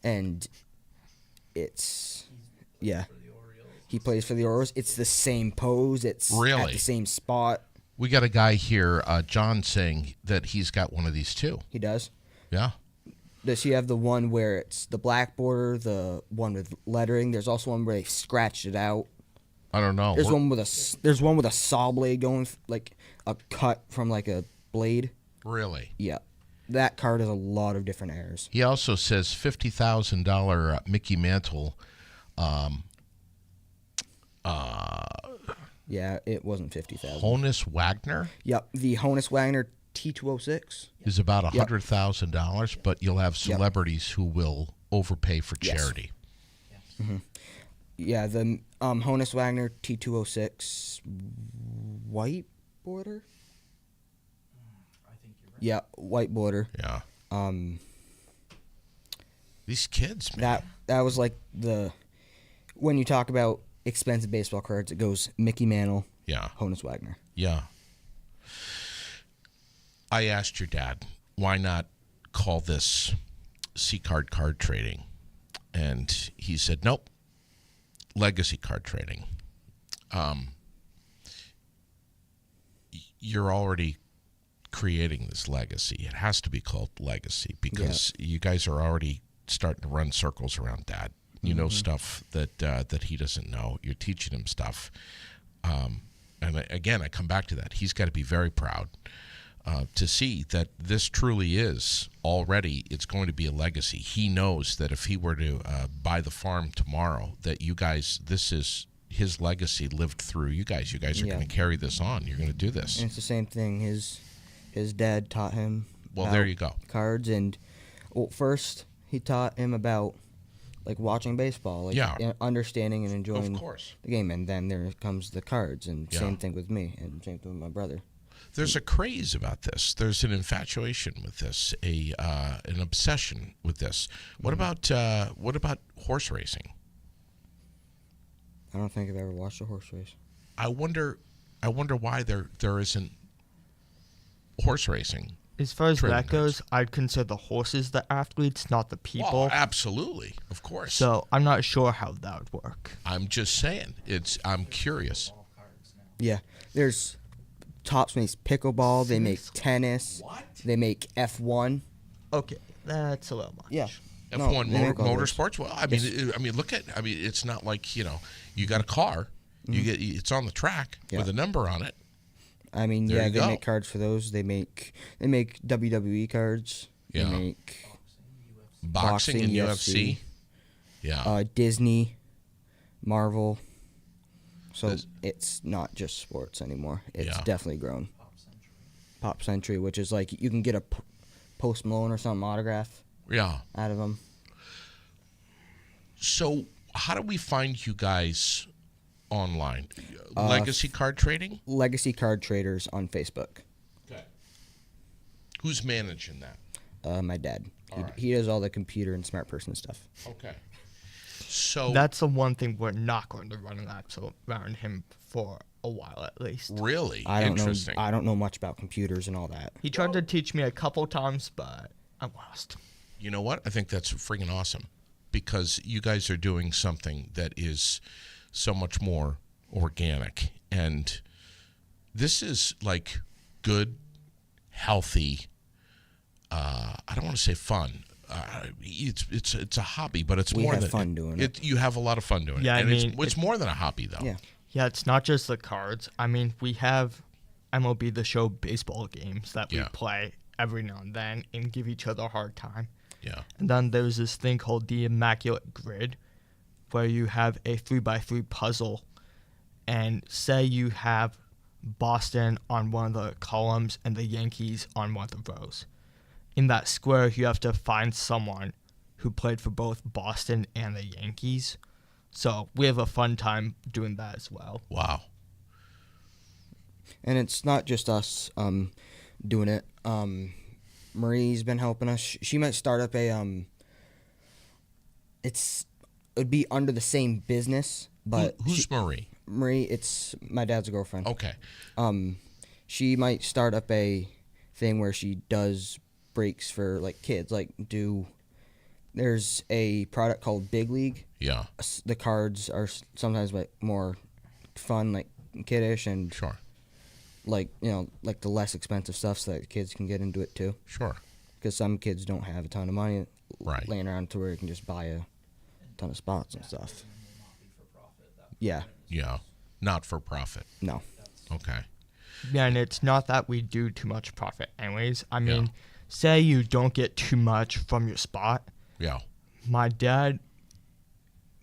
And it's, yeah. For the Orioles. He plays for the Orioles. It's the same pose. It's at Really? the same spot. We got a guy here, John, saying that he's got one of these too. He does. Yeah. Does he have the one where it's the black border, the one with lettering? There's also one where they scratched it out. I don't know. There's one with a saw blade going, like a cut from like a blade. Really? Yeah, that card has a lot of different errors. He also says $50,000 Mickey Mantle. Yeah, it wasn't 50,000. Honus Wagner Yep, the Honus Wagner T206. is about Yep. $100,000, but you'll have celebrities who will overpay for Yes. charity. Yeah, the Honus Wagner T206 white border. I think you're right. Yeah, white border. Yeah. Um, These kids, man. that was like when you talk about expensive baseball cards, it goes Mickey Mantle, Yeah. Honus Wagner. Yeah. I asked your dad, why not call this C-card card trading? And he said, nope, legacy card trading. You're already creating this legacy. It has to be called legacy because you guys are already starting to run circles around Dad. You know stuff that he doesn't know. You're teaching him stuff. And again, I come back to that. He's got to be very proud to see that this truly is already, it's going to be a legacy. He knows that if he were to buy the farm tomorrow, that you guys, this is his legacy lived through you guys. You guys are Yeah. going to carry this on. You're going to do this. And it's the same thing. His dad taught him. Well, about there you go. Cards, and first he taught him about like watching baseball, like Yeah. understanding and enjoying Of course. the game, and then there comes the cards, and Yeah. same thing with me, and same thing with my brother. There's a craze about this. There's an infatuation with this, an obsession with this. What about horse racing? I don't think I've ever watched a horse race. I wonder why there isn't horse racing. As far as Trading that goes, I'd consider the horses the athletes, not the people. Well, absolutely, of course. So I'm not sure how that would work. I'm just saying. I'm curious. Ball cards now. Yeah, there's Topps makes pickleball. They make tennis. What? They make F1. Okay, that's a little much. Yeah. F1 they make all those. motorsports. Well, I mean, look at. I mean, it's not like you got a car. It's on the track Yeah. with a number on it. I mean, There yeah, you they go. make cards for those. They make WWE cards. Yeah. They make Boxing and UFC. UFC. Yeah. Disney, Marvel. So This- it's not just sports anymore. It's Yeah. definitely grown. Pop Century. Pop Century, which is like you can get a Post Malone or something autograph Yeah. out of them. So, how do we find you guys online? Legacy card trading? Legacy Card Traders on Facebook. Okay. Who's managing that? My dad. All right. He does all the computer and smart person stuff. Okay. So, That's the one thing we're not going to run around him for a while at least. really I don't know. interesting. I don't know much about computers and all that. He tried to teach me a couple times, but I lost. You know what? I think that's freaking awesome because you guys are doing something that is so much more organic. And this is like good, healthy, I don't want to say fun. It's a hobby, but it's We more have than fun doing it. You have a lot of fun doing it. Yeah, I and mean, it's more than a hobby though. Yeah. Yeah, it's not just the cards. I mean, we have MLB The Show baseball games that we Yeah. play every now and then and give each other a hard time. Yeah. And then there's this thing called the Immaculate Grid, where you have a 3x3 puzzle, and say you have Boston on one of the columns and the Yankees on one of the rows. In that square, you have to find someone who played for both Boston and the Yankees. So we have a fun time doing that as well. Wow. And it's not just us doing it. Marie's been helping us. She might start up a it'd be under the same business, but Who's Marie? Marie, it's my dad's girlfriend. Okay. She might start up a thing where she does breaks for like kids. There's a product called Big League. Yeah. The cards are sometimes like more fun, like kiddish, and Sure. like like the less expensive stuff, so that the kids can get into it too. Sure. Because some kids don't have a ton of money Right. laying around to where you can just buy a ton of spots and stuff. Yeah. Yeah. Not for profit. No. Okay. Yeah, and it's not that we do too much profit anyways. I mean, Yeah. say you don't get too much from your spot. Yeah. My dad,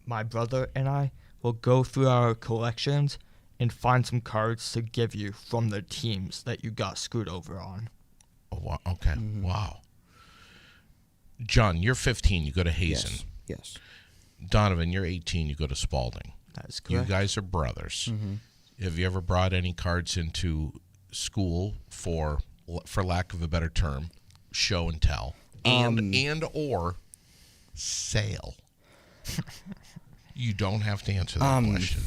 my brother, and I will go through our collections and find some cards to give you from the teams that you got screwed over on. Oh, okay. Wow. John, you're 15. You go to Hazen. Yes. Donovan, you're 18. You go to Spalding. That is You correct. guys are brothers. Have you ever brought any cards into school for lack of a better term, show and tell, and or sale? You don't have to answer that question.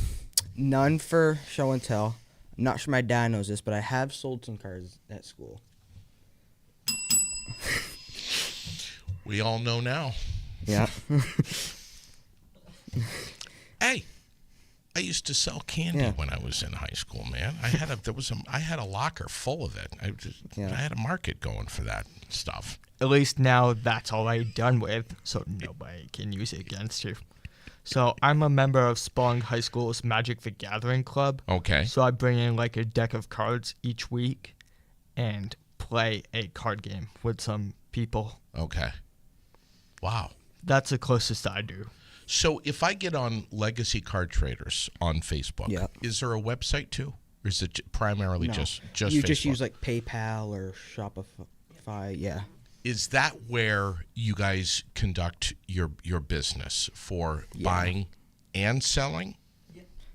None for show and tell. I'm not sure my dad knows this, but I have sold some cards at school. We all know now. Yeah. Hey, I used to sell candy Yeah. when I was in high school, man. I had a locker full of it. I had a market going for that stuff. At least now that's already done with, so nobody can use it against you. So I'm a member of Spalding High School's Magic the Gathering Club. Okay. So I bring in like a deck of cards each week and play a card game with some people. Okay. Wow. That's the closest I do. So if I get on Legacy Card Traders on Facebook, Yeah. is there a website too? Or is it primarily No. just you Facebook? just use like PayPal or Shopify. Yeah. Is that where you guys conduct your business for buying and selling?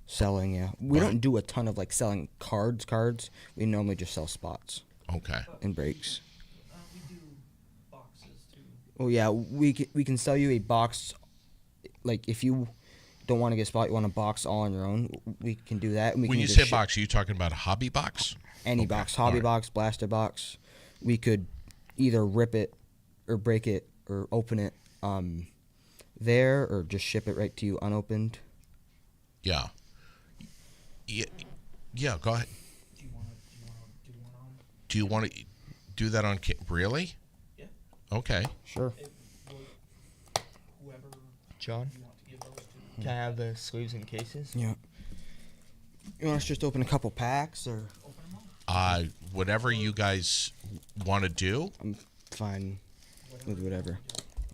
Selling, yeah. We don't do a ton of like selling cards. We normally just sell spots Okay. and breaks. We do boxes too. Oh yeah, we can sell you a box. Like if you don't want to get a spot, you want a box all on your own, we can do that. And we When can you just say box, are you talking about a hobby box? any Okay, box, hobby alright. box, blaster box. We could either rip it or break it or open it there, or just ship it right to you unopened. Yeah. Yeah, go ahead. Do you want to do one on? Do you want to do that on really? Yeah. Okay. Sure. Whoever John, you want to give those to. can I have the sleeves and cases? Yeah. You want us to just open a couple packs, or Open them up. Whatever you guys want to do. I'm fine with whatever.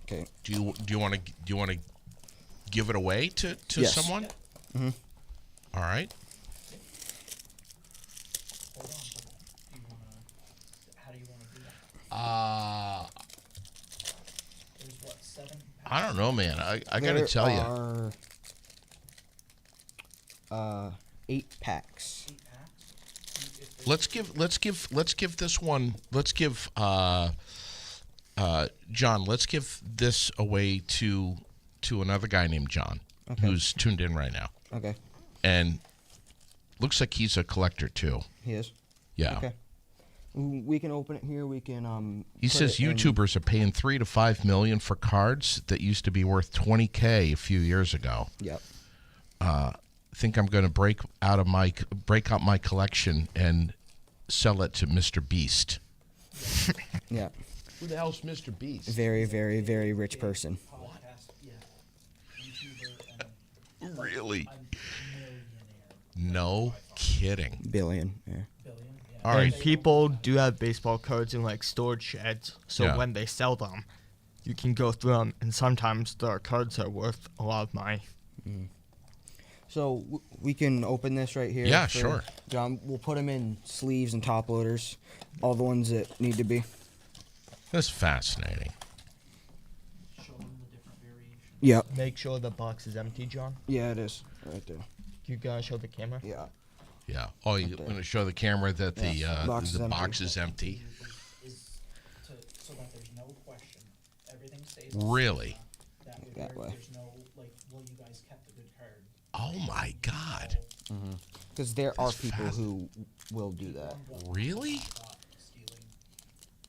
Okay. Do you want to give it away to Yes. someone? Mhm. All right. Hold on. Do you want to? How do you want to do that? There's what 7? I don't know, man. I got to tell you. There are 8 packs. 8 packs. If there's Let's give this one. Let's give John. Let's give this away to another guy named John, Okay. who's tuned in right now, Okay. and looks like he's a collector too. He is. Yeah. Okay. We can open it here. We can He put says it in- YouTubers are paying $3 to $5 million for cards that used to be worth $20K a few years ago. Yep. Think I'm going to break out my collection and sell it to Mr. Beast. Yeah. Who the hell's Mr. Beast? Very, very, very rich person. podcast, yeah, YouTuber, and Really? I'm millionaire. No kidding. Billion. Yeah. Billion, yeah. All right. And people do have baseball cards in like storage sheds, so Yeah. when they sell them, you can go through them, and sometimes their cards are worth a lot of money. So we can open this right here. Yeah, for sure. John, we'll put them in sleeves and top loaders, all the ones that need to be. That's fascinating. Show them the different variations. Yep. Make sure the box is empty, John. Yeah, it is right there. You gotta show the camera. Yeah. Yeah. Oh, you're going to show the camera that Yeah, the box is box empty. is empty. Is to so that there's no question. Everything stays Really? that way. That way. There's no like, well, you guys kept a good card. Oh my God. Because there are That's people who will do that. Really? Caught stealing.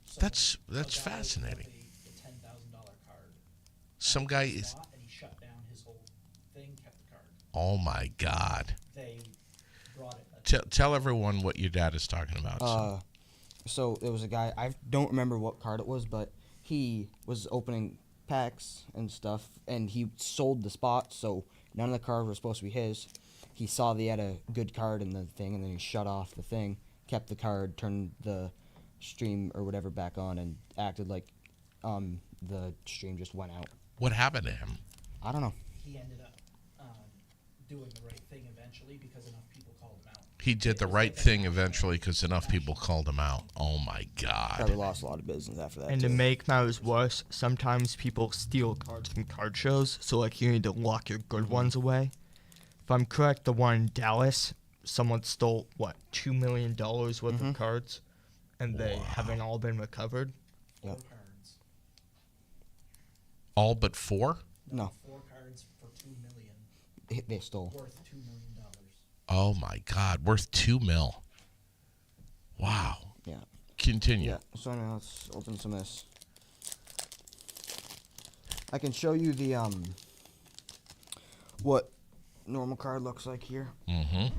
So That's a guy fascinating. with a $10,000 card. Some guy is. Bought and he shut down his whole thing, kept the card. Oh my God. They brought it. Tell everyone what your dad is talking about. So there was a guy, I don't remember what card it was, but he was opening packs and stuff, and he sold the spot, so none of the cards were supposed to be his. He saw they had a good card in the thing, and then he shut off the thing, kept the card, turned the stream or whatever back on, and acted like the stream just went out. What happened to him? I don't know. He ended up doing the right thing eventually because enough people called him out. He did the right thing eventually because enough people called him out. Oh my Probably God. lost a lot of business after that. And to too. make matters worse, sometimes people steal cards from card shows, so like you need to lock your good ones away. If I'm correct, the one in Dallas, someone stole what, $2 million worth of cards, and they haven't all been recovered. Yep. 4 cards. All but 4? No, 4 cards for $2 million. they stole. Worth $2 million. Oh my God. Worth $2 million. Wow. Yeah. Continue. Yeah. So anyway, let's open some of this. I can show you the what normal card looks like here. Mm-hmm. Right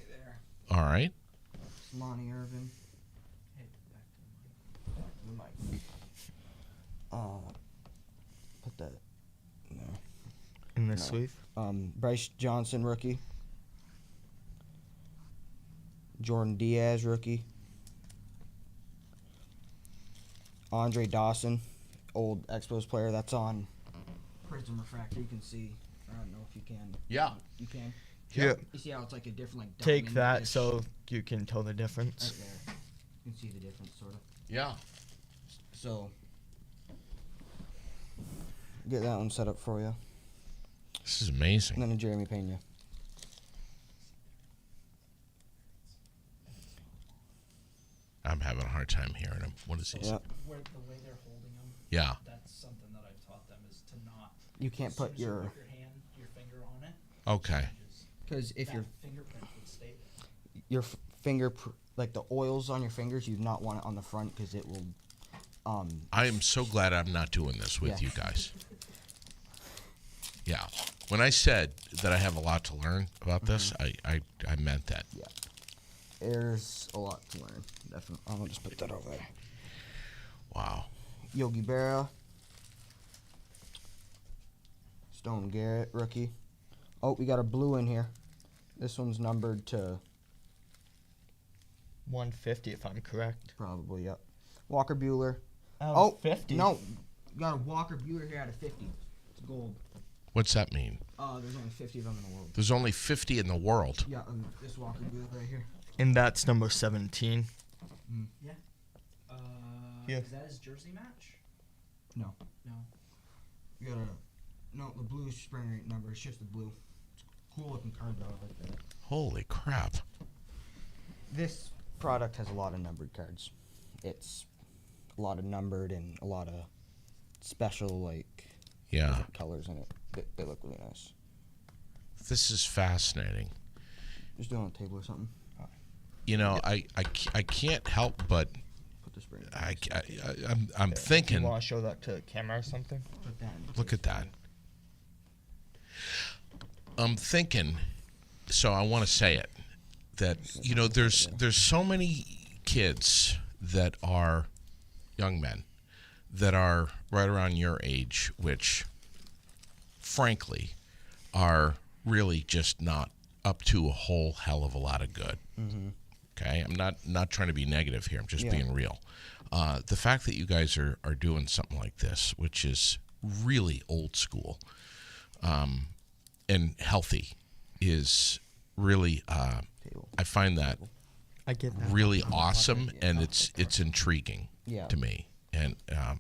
there. All right. It's Monty Irvin. Hey, back to the mic. The mic. Put that. No. In the No. sleeve. Bryce Johnson, rookie. Jordan Diaz, rookie. Andre Dawson, old Expos player. That's on Prism Refractor. You can see. I don't know if you can. Yeah. You can. Here, You see how it's like a different like. take that diamond-ish so you can tell the difference. Right there. You can see the difference, sort of. Yeah. So. Get that one set up for you. This is And amazing. then a Jeremy Pena. I'm having a hard time hearing him. What is he? Yep. Where the way they're holding them, Yeah. that's something that I've taught them is to not. You can't as soon put as you your. put your hand, your finger on it. Okay. Changes. Because if That your fingerprint would stay there. your finger, like the oils on your fingers, you do not want it on the front because it will. I am so glad I'm not doing this with Yeah. you guys. Yeah. When I said that I have a lot to learn about this, I meant that. There's a lot to learn. Definitely. I'll just put that over there. Wow. Yogi Berra. Stone Garrett, rookie. Oh, we got a blue in here. This one's numbered to 150 if I'm correct. probably, yep. Walker Bueller. Oh, 50. No. Got a Walker Bueller here out of 50. It's gold. What's that mean? There's only 50 of them in the world. There's only 50 in the world. Yeah, this Walker Bueller right here. And that's number 17. Yeah. Yeah. Is that his jersey match? No. No. You got the blue spring rate number. It's just the blue. It's a cool looking card though. I like that. Holy crap. This product has a lot of numbered cards. It's a lot of numbered and a lot of special like Yeah. different colors in it. They look really nice. This is fascinating. Just do it on the table or something. You know, I can't help but Put the spring. I'm You thinking, want to show that to the camera or something? Put that. in. look at that. I'm thinking, so I want to say it, that, you know, there's so many kids that are young men that are right around your age, which frankly are really just not up to a whole hell of a lot of good. Okay, I'm not trying to be negative here. I'm just Yeah. being real. The fact that you guys are doing something like this, which is really old school and healthy, is really Table. I find that I get that. really awesome, and it's intriguing Yeah. to me, and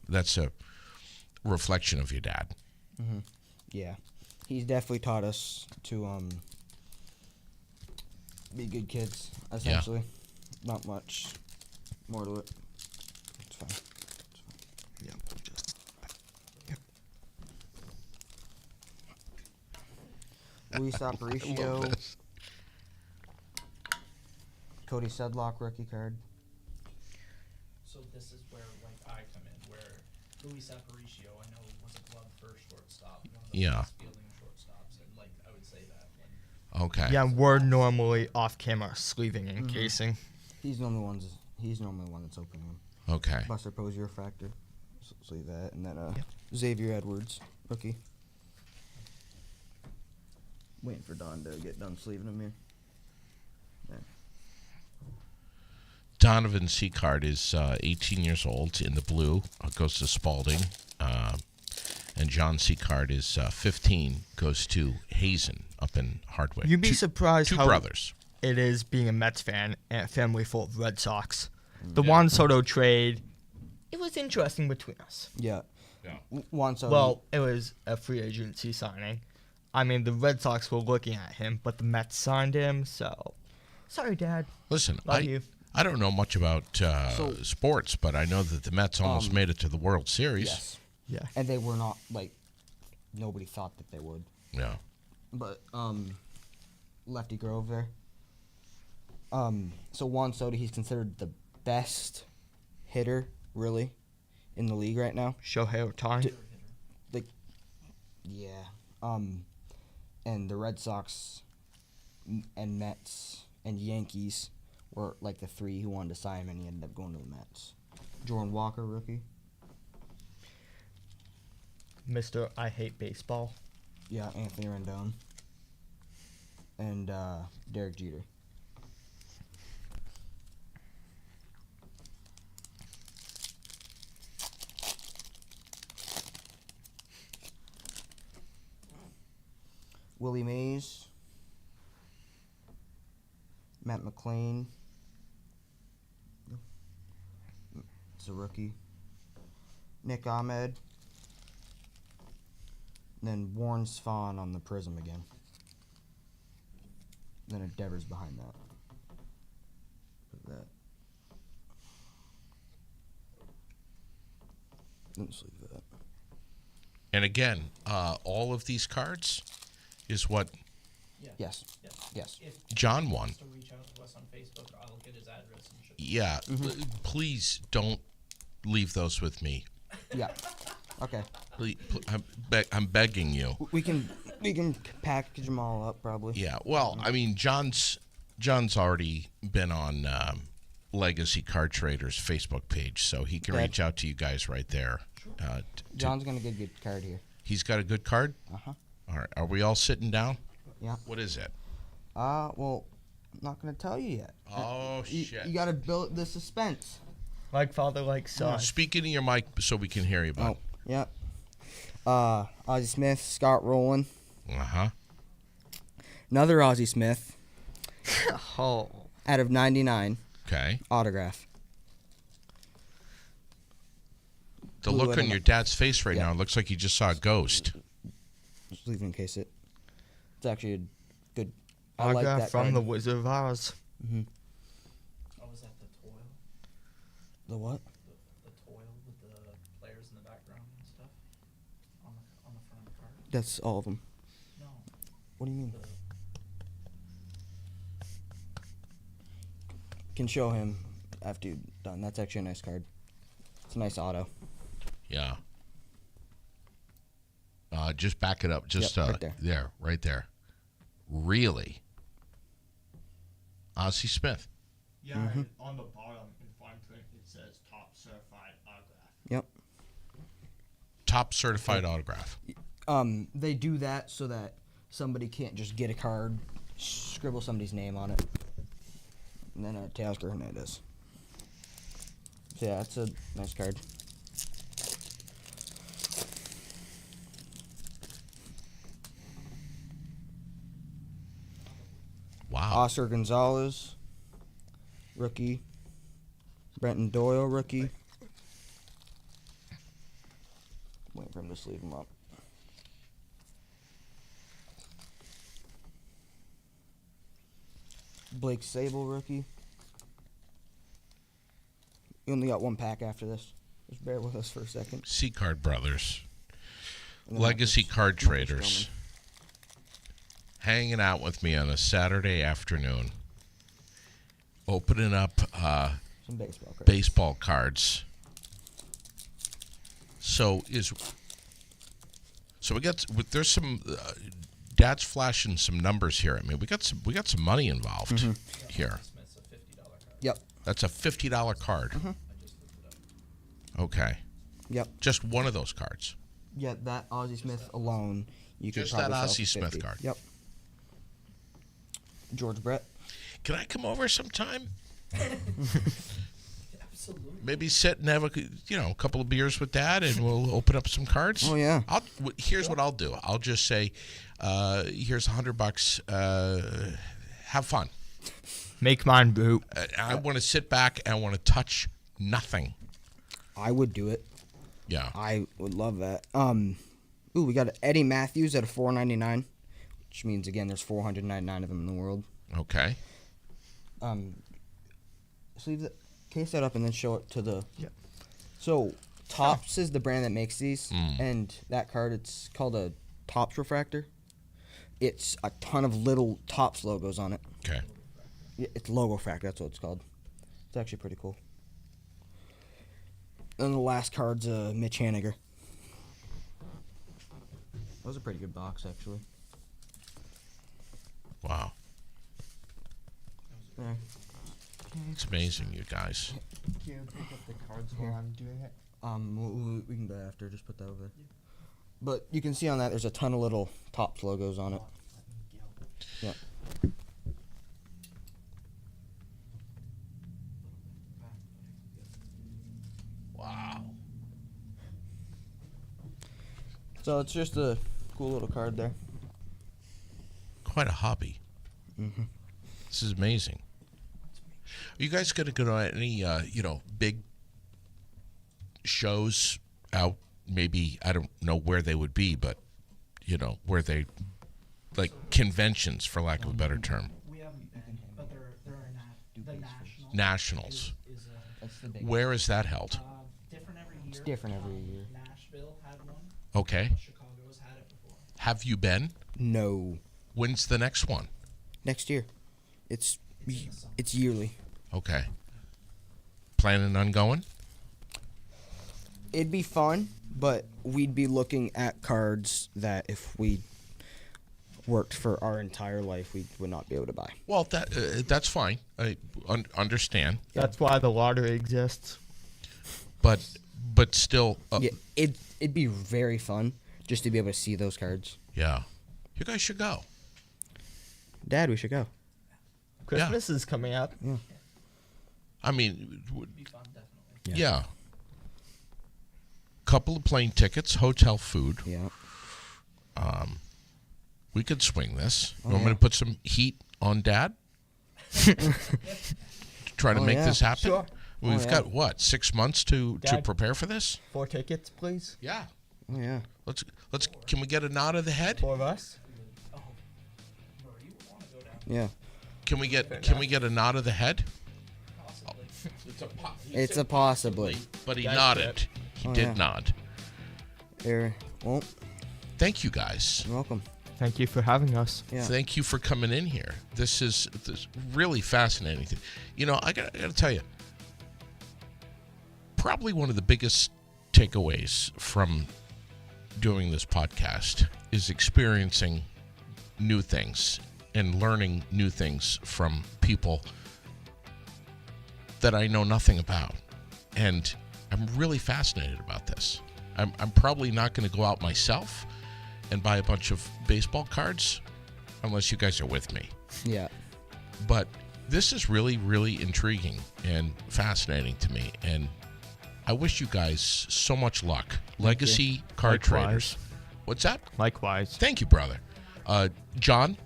that's a reflection of your dad. Yeah. He's definitely taught us to be good kids. Essentially, not much more to it. Luis I love Aparicio, this. Cody Sedlock rookie card. So this is where like I come in, where Luis Aparicio, I know was a glove first shortstop, one of the Yeah. best fielding shortstops, and like I would say that when Okay. Yeah, we're normally off camera sleeving and casing. He's normally the one that's opening them. Okay. Buster Posey refractor. So leave that, and then Xavier Edwards rookie. Waiting for Don to get done sleeving him here. There. Donovan Seacard is 18 years old in the blue. Goes to Spalding. And John Seacard is 15. Goes to Hazen up in Hardwick. You'd be surprised Two how brothers. it is being a Mets fan and a family full of Red Sox. The Juan Soto trade, it was interesting between us. Yeah. Yeah. Juan Soto. Well, it was a free agency signing. I mean, the Red Sox were looking at him, but the Mets signed him, so... Sorry, Dad. Listen, Love you. I don't know much about sports, but I know that the Mets almost made it to the World Series. Yes. Yeah. And they were not, nobody thought that they would. Yeah. But, Lefty Grove there. So Juan Soto, he's considered the best hitter, really, in the league right now. Shohei Ohtani. Yeah. And the Red Sox and Mets and Yankees were like the three who wanted to sign him, and he ended up going to the Mets. Jordan Walker, rookie. Mr. I Hate Baseball. Yeah, Anthony Rendon. And Derek Jeter. Willie Mays. Matt McClain. It's a rookie. Nick Ahmed. And then Warren Spahn on the Prism again. Then a Devers behind that. Put that. Let's leave that. And again, all of these cards is what Yes. yeah. Yes. If John he won. wants to reach out to us on Facebook, I'll get his address and shit. Yeah. Please don't leave those with me. Yeah. Okay. Please, I'm begging you. We can package them all up probably. Yeah. Well, I mean, John's already been on Legacy Card Traders Facebook page, so he can Okay. reach out to you guys right there. John's gonna get a good card here. He's got a good card. Uh-huh. All right. Are we all sitting down? Yeah. What is it? Well, I'm not gonna tell you yet. Oh shit! You gotta build the suspense. Like father, like son. Speak into your mic so we can hear you, bud. Oh, yeah. Ozzie Smith, Scott Rowland, Uh huh. another Ozzie Smith Oh. out of 99 Okay. autograph. The Blue look and on a- your dad's face right Yeah. now, it looks like he just saw a ghost. Just leave it in case it's actually a good. I like Autograph that from card. the Wizard of Oz. Oh, was that the toil? The what? The toil with the players in the background and stuff on the front of the card? That's all of them. No. What do you mean? The, Can show him after you're done. That's actually a nice card. It's a nice auto. Yeah. Just back it up. Just Yep, right there. right there. Really? Ozzie Smith. Yeah, on the bottom in fine print it says top certified autograph. Yep. Top certified autograph. They do that so that somebody can't just get a card, scribble somebody's name on it, and then Teoscar Hernandez. So yeah, that's a nice card. Wow. Oscar Gonzalez, rookie. Brenton Doyle, rookie. Waiting for him to sleeve him up. Blake Sable, rookie. You only got one pack after this. Just bear with us for a second. C Card Brothers. And then Legacy Marcus- Card Marcus Traders. hanging out with me on a Saturday afternoon, opening up Some baseball cards. baseball cards. So we got there's some Dad's flashing some numbers here. I mean, we got some money involved here. Smith's a $50 card. Yep. That's a $50 card. Okay, Yep. just one of those cards. Yeah, that Ozzie Smith alone, you could Just probably that sell Ozzie for Smith 50. card. Yep. George Brett. Can I come over sometime? Absolutely. Maybe sit and have a couple of beers with Dad, and we'll open up some cards. Oh, yeah. Here's what I'll do. I'll just say, here's $100. Have fun. Make mine boot. I want to sit back and I want to touch nothing. I would do it. Yeah. I would love that. We got Eddie Matthews at a $4.99, which means again there's 499 of them in the world. Okay. Sleeve the case that up and then show it to the. Yep. So Topps is the brand that makes these, Mm. and that card it's called a Topps refractor. It's a ton of little Topps logos on it. Okay. Yeah, it's logo fractor. That's what it's called. It's actually pretty cool. And the last card's Mitch Haniger. That was a pretty good box, actually. Wow. There. It's amazing, you guys. Can you pick up the cards while I'm doing it? We can go after. Just put that over there. But you can see on that there's a ton of little Topps logos on it. Yeah. Wow. So it's just a cool little card there. Quite a hobby. This is amazing. Are you guys going to go to any, big shows out? Maybe, I don't know where they would be, but, where they, like conventions, for lack of a better term. We haven't been, but there are the national. Nationals. Is That's the big. Where is that held? different every year. It's different every year. Nashville had one. Okay. Chicago's had it before. Have you been? No. When's the next one? Next year. It's in the summer. it's yearly. Okay. Planning on going? It'd be fun, but we'd be looking at cards that if we worked for our entire life, we would not be able to buy. Well, that's fine. I understand. That's why the lottery exists. But still, Yeah, it'd be very fun just to be able to see those cards. yeah. You guys should go. Dad, we should go. Christmas is coming up. I mean, It'd be fun, definitely. yeah. Couple of plane tickets, hotel food. Yeah. We could swing this. Oh, Want me to yeah. put some heat on Dad? Try to Oh, make yeah. this happen? Sure. We've yeah. got, what, 6 months to Dad. prepare for this? 4 tickets, please. Yeah. Oh yeah. Let's. Can we get a nod of the head? 4 of us. Bro, you want to go down? Yeah. Can we get a nod of the head? Possibly. It's a possibly. But he That's nodded. it. He Oh, did yeah. nod. There. Well, Thank you guys. you're welcome. Thank you for having us. Yeah. Thank you for coming in here. This is really fascinating. I got to tell you, probably one of the biggest takeaways from doing this podcast is experiencing new things and learning new things from people that I know nothing about. And I'm really fascinated about this. I'm probably not going to go out myself and buy a bunch of baseball cards unless you guys are with me. Yeah. But this is really, really intriguing and fascinating to me. And I wish you guys so much luck. Legacy Card Likewise. Traders. What's that? Likewise. Thank you, brother. John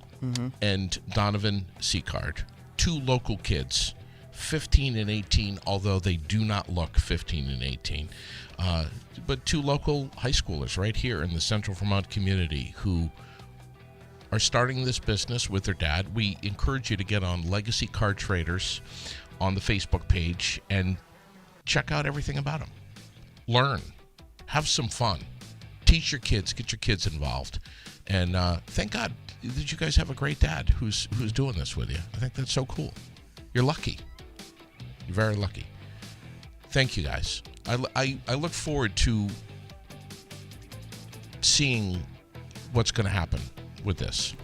and Donovan Seacard, 2 local kids, 15 and 18, although they do not look 15 and 18. But 2 local high schoolers right here in the Central Vermont community who are starting this business with their dad. We encourage you to get on Legacy Card Traders on the Facebook page and check out everything about them. Learn. Have some fun. Teach your kids. Get your kids involved. And thank God that you guys have a great dad who's doing this with you. I think that's so cool. You're lucky. You're very lucky. Thank you, guys. I look forward to seeing what's going to happen with this.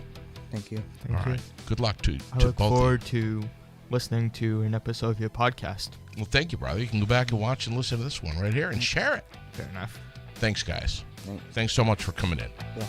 Thank you. Thank All you. right. Good luck to I to look both forward of you. to listening to an episode of your podcast. Well, thank you, brother. You can go back and watch and listen to this one right here and share it. Fair enough. Thanks, guys. Thanks. Thanks so much for coming in. Yeah.